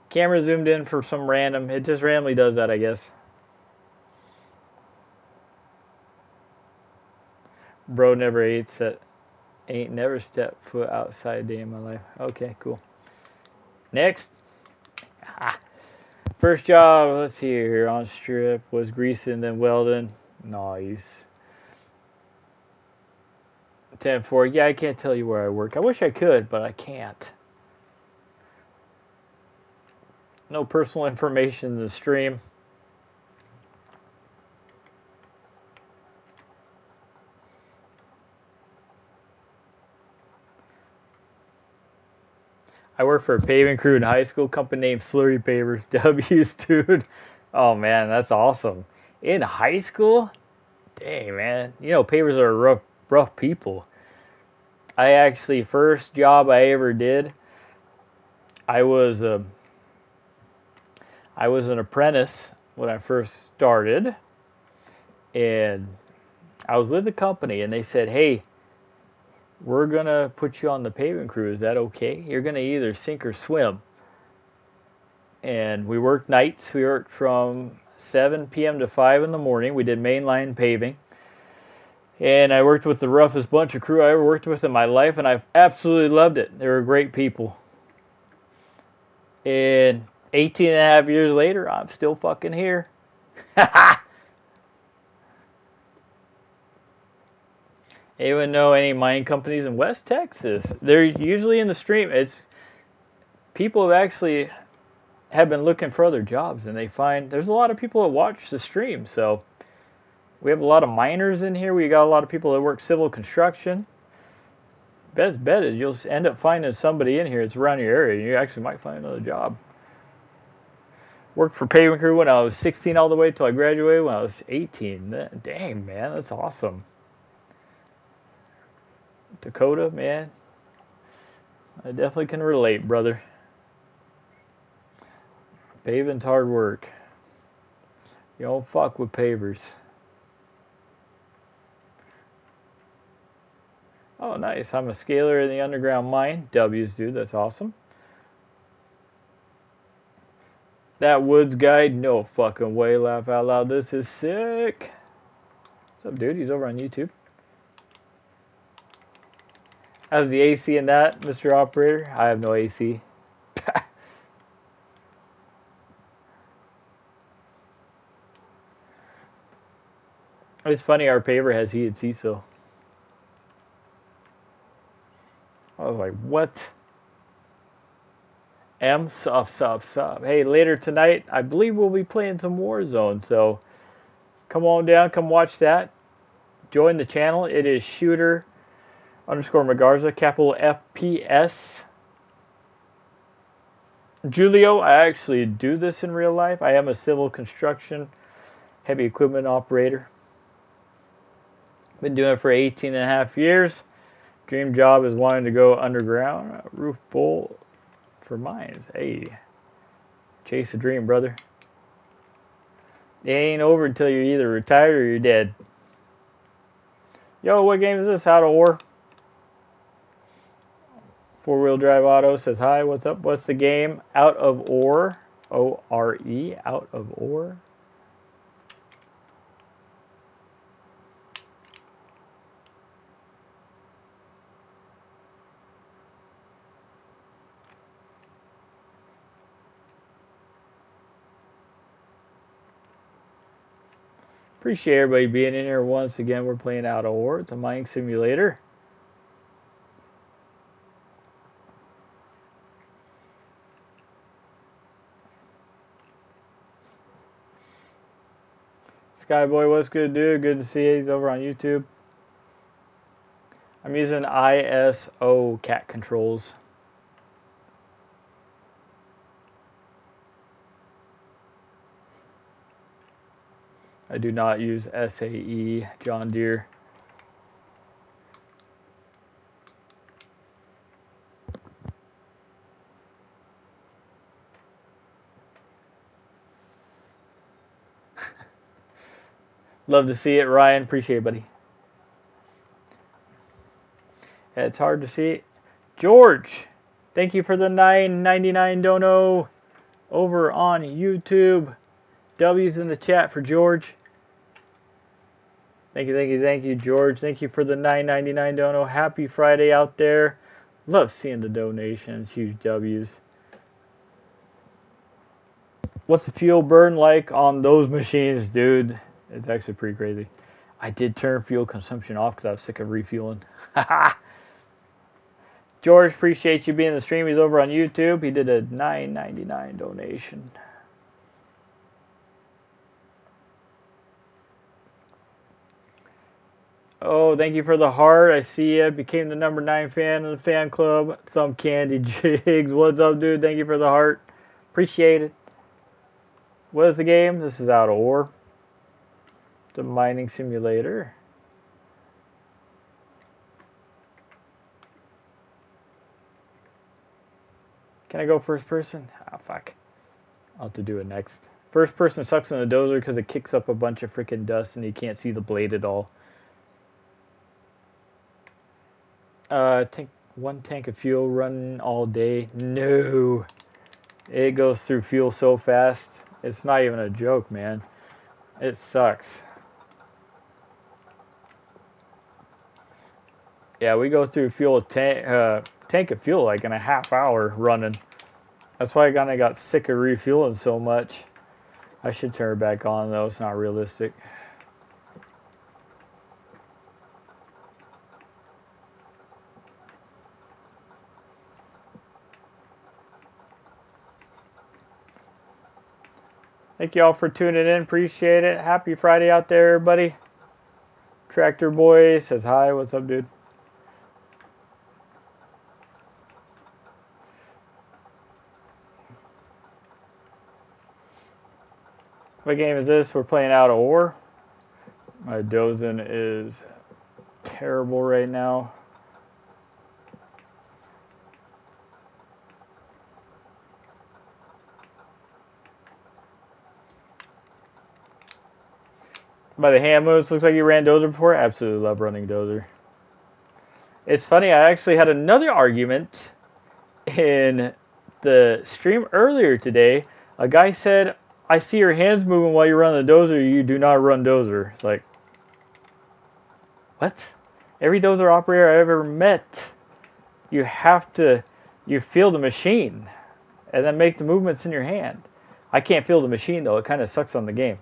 Camera zoomed in for some random. It just randomly does that, I guess. Bro never ain't never stepped foot outside a day in my life. Okay, cool. Next. First job, let's see here, on strip was greasing, then welding. Nice. 10-4. Yeah, I can't tell you where I work. I wish I could, but I can't. No personal information in the stream. I worked for a paving crew in high school, company named Slurry Pavers. W's, dude. Oh, man, that's awesome. In high school? Dang, man. You know, pavers are rough people. I actually, first job I ever did, I was an apprentice when I first started. And I was with the company, and they said, hey, we're going to put you on the paving crew. Is that okay? You're going to either sink or swim. And we worked nights. We worked from 7 p.m. to 5 in the morning. We did mainline paving. And I worked with the roughest bunch of crew I ever worked with in my life, and I've absolutely loved it. They were great people. And 18 and a half years later, I'm still fucking here. Anyone know any mining companies in West Texas? They're usually in the stream. It's people have been looking for other jobs, and they find there's a lot of people that watch the stream. So we have a lot of miners in here. We got a lot of people that work civil construction. Best bet is you'll end up finding somebody in here that's around your area, and you actually might find another job. Worked for paving crew when I was 16 all the way till I graduated when I was 18. Dang, man, that's awesome. Dakota, man, I definitely can relate, brother. Paving's hard work. You don't fuck with pavers. Oh, nice. I'm a scaler in the underground mine. W's, dude. That's awesome. That Woods guide? No fucking way. Laugh out loud. This is sick. What's up, dude? He's over on YouTube. How's the AC in that, Mr. Operator? I have no AC. It's funny, our paver has heated seats, though. I was like, what? Sub. Hey, later tonight, I believe we'll be playing some Warzone, so come on down, come watch that. Join the channel. It is shooter_Magarza, capital FPS. Julio, I actually do this in real life. I am a civil construction heavy equipment operator. Been doing it for 18 and a half years. Dream job is wanting to go underground. Roof bolt for mines. Hey, chase a dream, brother. It ain't over until you're either retired or you're dead. Yo, what game is this? Out of Ore? 4-wheel drive auto says hi. What's up? What's the game? Out of Ore. O-R-E. Out of Ore. Appreciate everybody being in here once again. We're playing Out of War. It's a mining simulator. Skyboy, what's good, dude? Good to see you. He's over on YouTube. I'm using ISO cat controls. I do not use SAE John Deere. Love to see it, Ryan. Appreciate it, buddy. Yeah, it's hard to see. George, thank you for the $9.99 dono over on YouTube. W's in the chat for George. Thank you, George. Thank you for the $9.99 dono. Happy Friday out there. Love seeing the donations. Huge W's. What's the fuel burn like on those machines, dude? It's actually pretty crazy. I did turn fuel consumption off because I was sick of refueling. George, appreciate you being in the stream. He's over on YouTube. He did a $9.99 donation. Oh, thank you for the heart. I see you. Became the number 9 fan of the fan club. Some candy jigs. What's up, dude? Thank you for the heart. Appreciate it. What is the game? This is Out of War. The mining simulator. Can I go first person? Ah, fuck. I'll have to do it next. First person sucks in the dozer because it kicks up a bunch of freaking dust and you can't see the blade at all. Take 1 tank of fuel running all day. No. It goes through fuel so fast. It's not even a joke, man. It sucks. Yeah, we go through tank of fuel like in a half hour running. That's why I kind of got sick of refueling so much. I should turn it back on though. It's not realistic. Thank you all for tuning in. Appreciate it. Happy Friday out there, everybody. Tractor Boy says hi. What's up, dude? What game is this? We're playing Out of War. My dozing is terrible right now. By the hand moves, looks like you ran dozer before. Absolutely love running dozer. It's funny, I actually had another argument in the stream earlier today. A guy said, I see your hands moving while you run the dozer. You do not run dozer. It's like, what? Every dozer operator I've ever met, you feel the machine and then make the movements in your hand. I can't feel the machine though. It kind of sucks on the game.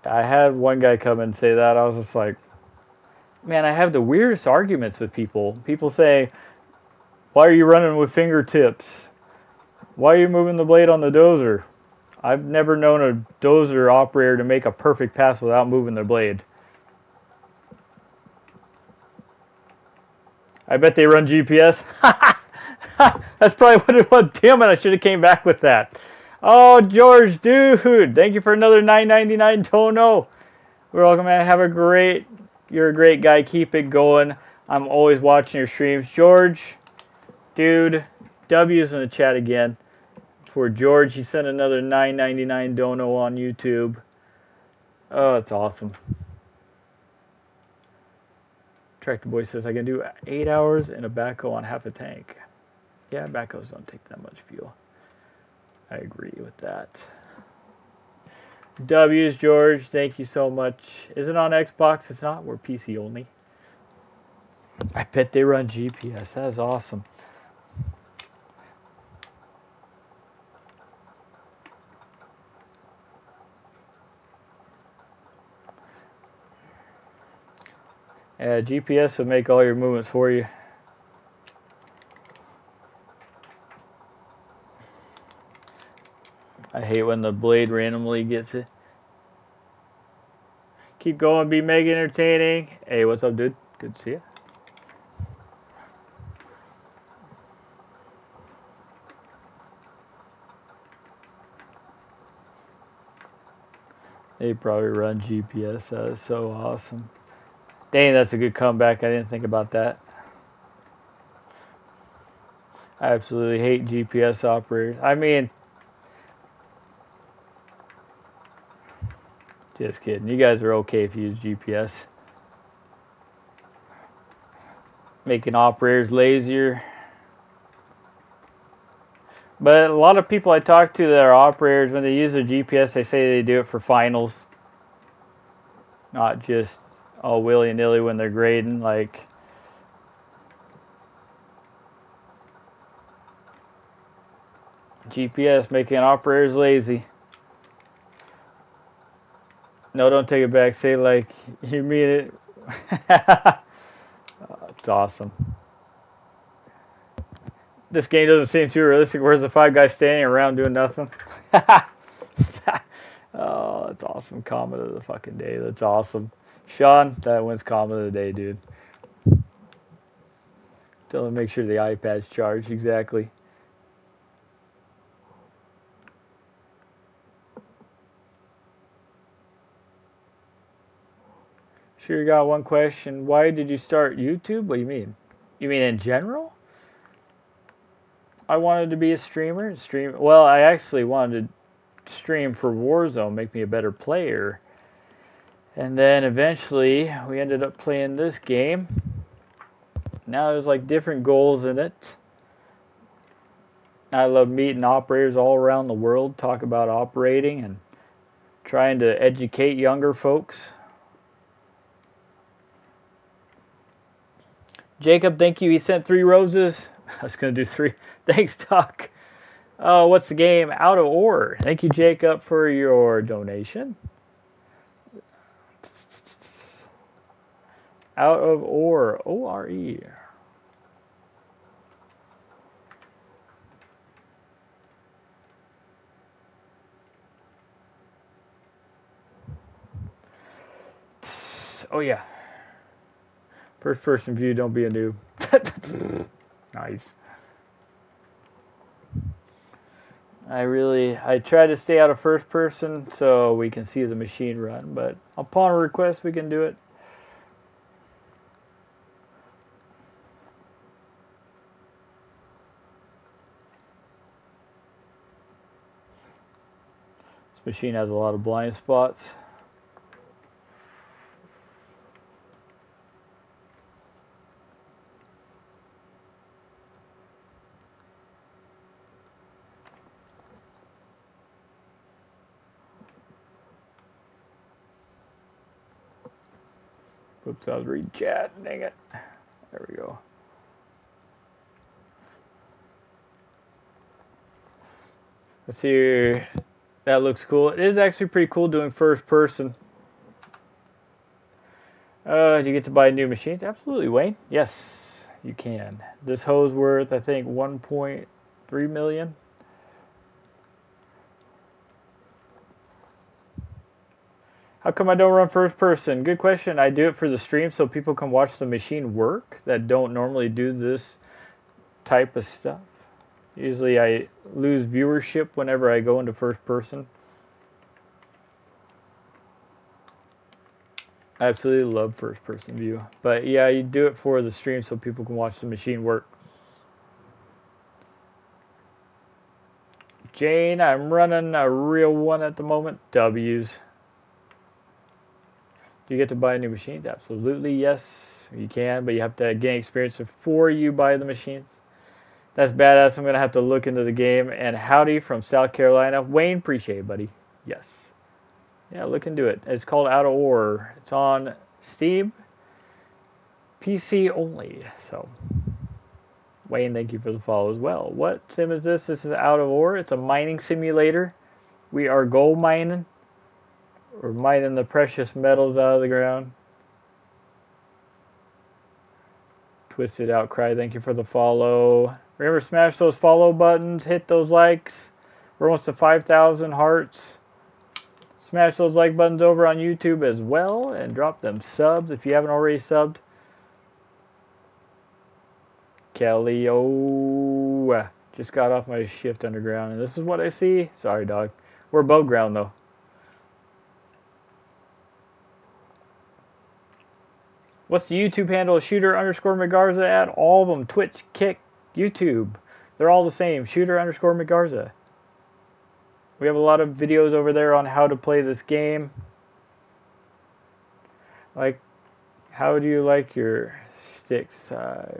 I had one guy come and say that. I was just like, man, I have the weirdest arguments with people. People say, why are you running with fingertips? Why are you moving the blade on the dozer? I've never known a dozer operator to make a perfect pass without moving their blade. I bet they run GPS. That's probably what it was. Damn it, I should have came back with that. Oh, George, dude, thank you for another $9.99 dono. We're welcome, man. You're a great guy. Keep it going. I'm always watching your streams. George, dude, W's in the chat again. For George, he sent another $9.99 dono on YouTube. Oh, it's awesome. Tractor Boy says, I can do 8 hours in a backhoe on half a tank. Yeah, backhoes don't take that much fuel. I agree with that. W's, George, thank you so much. Is it on Xbox? It's not. We're PC only. I bet they run GPS. That is awesome. Yeah, GPS will make all your movements for you. I hate when the blade randomly gets it. Keep going, be mega entertaining. Hey, what's up, dude? Good to see you. They probably run GPS. That is so awesome. Dang, that's a good comeback. I didn't think about that. I absolutely hate GPS operators. I mean, just kidding. You guys are okay if you use GPS. Making operators lazier. But a lot of people I talk to that are operators, when they use their GPS, they say they do it for finals. Not just all willy-nilly when they're grading. Like, GPS making operators lazy. No, don't take it back. Say like you mean it. It's awesome. This game doesn't seem too realistic. Where's the 5 guys standing around doing nothing? Oh, that's awesome. Comment of the fucking day. That's awesome. Sean, that wins comment of the day, dude. Tell them to make sure the iPad's charged. Exactly. Sure, you got one question. Why did you start YouTube? What do you mean? You mean in general? I wanted to be a streamer. Well, I actually wanted to stream for Warzone, make me a better player. And then eventually we ended up playing this game. Now there's like different goals in it. I love meeting operators all around the world, talk about operating and trying to educate younger folks. Jacob, thank you. He sent 3 roses. I was going to do 3. Thanks, Doc. Oh, what's the game? Out of Ore. Thank you, Jacob, for your donation. Out of Ore. O-R-E. Oh, yeah. First person view, don't be a noob. Nice. I try to stay out of first person so we can see the machine run, but upon request we can do it. This machine has a lot of blind spots. Oops, I was reading chat. Dang it. There we go. Let's see here. That looks cool. It is actually pretty cool doing first person. Do you get to buy new machines? Absolutely, Wayne. Yes, you can. This hose worth, I think, 1.3 million. How come I don't run first person? Good question. I do it for the stream so people can watch the machine work that don't normally do this type of stuff. Usually I lose viewership whenever I go into first person. I absolutely love first person view. But yeah, you do it for the stream so people can watch the machine work. Jane, I'm running a real one at the moment. W's. Do you get to buy new machines? Absolutely, yes. You can, but you have to gain experience before you buy the machines. That's badass. I'm going to have to look into the game. And howdy from South Carolina. Wayne, appreciate it, buddy. Yes. Yeah, look into it. It's called Out of Ore. It's on Steam. PC only. So, Wayne, thank you for the follow as well. What sim is this? This is Out of Ore. It's a mining simulator. We are gold mining. We're mining the precious metals out of the ground. Twisted Outcry, thank you for the follow. Remember, smash those follow buttons, hit those likes. We're almost to 5,000 hearts. Smash those like buttons over on YouTube as well, and drop them subs if you haven't already subbed. Kelly, oh, just got off my shift underground, and this is what I see. Sorry, dog. We're above ground, though. What's the YouTube handle? Shooter_McGarza at all of them. Twitch, Kick, YouTube. They're all the same. Shooter_McGarza. We have a lot of videos over there on how to play this game. Like, how do you like your sticks? Not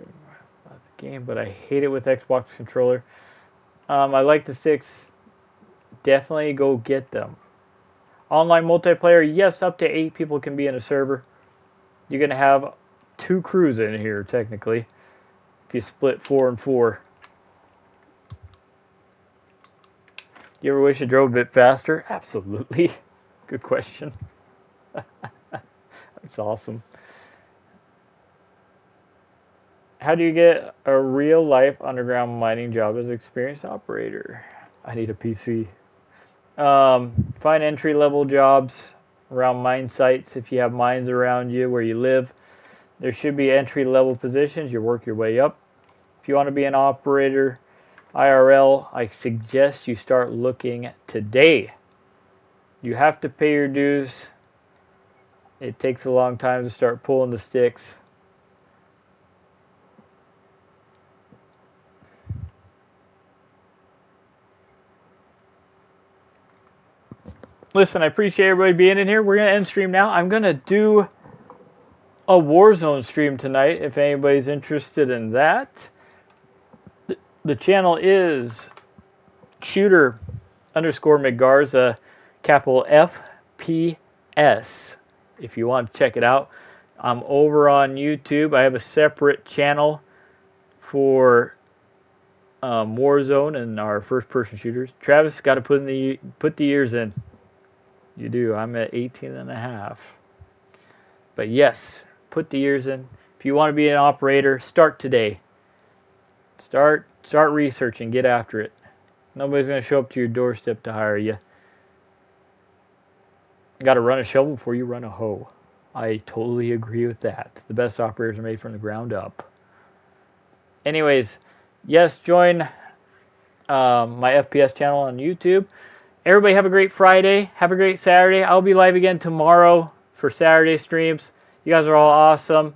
the game, but I hate it with Xbox controller. I like the sticks. Definitely go get them. Online multiplayer, yes, up to 8 people can be in a server. You're going to have 2 crews in here, technically, if you split 4 and 4. You ever wish you drove a bit faster? Absolutely. Good question. That's awesome. How do you get a real-life underground mining job as an experienced operator? I need a PC. Find entry-level jobs around mine sites. If you have mines around you where you live, there should be entry-level positions. You work your way up. If you want to be an operator, IRL, I suggest you start looking today. You have to pay your dues. It takes a long time to start pulling the sticks. Listen, I appreciate everybody being in here. We're going to end stream now. I'm going to do a Warzone stream tonight if anybody's interested in that. The channel is Shooter_McGarza, capital FPS, if you want to check it out. I'm over on YouTube. I have a separate channel for Warzone and our first-person shooters. Travis, got to put the years in. You do. I'm at 18.5. But yes, put the years in. If you want to be an operator, start today. Start researching. Get after it. Nobody's going to show up to your doorstep to hire you. You got to run a shovel before you run a hoe. I totally agree with that. The best operators are made from the ground up. Anyways, yes, join my FPS channel on YouTube. Everybody have a great Friday. Have a great Saturday. I'll be live again tomorrow for Saturday streams. You guys are all awesome.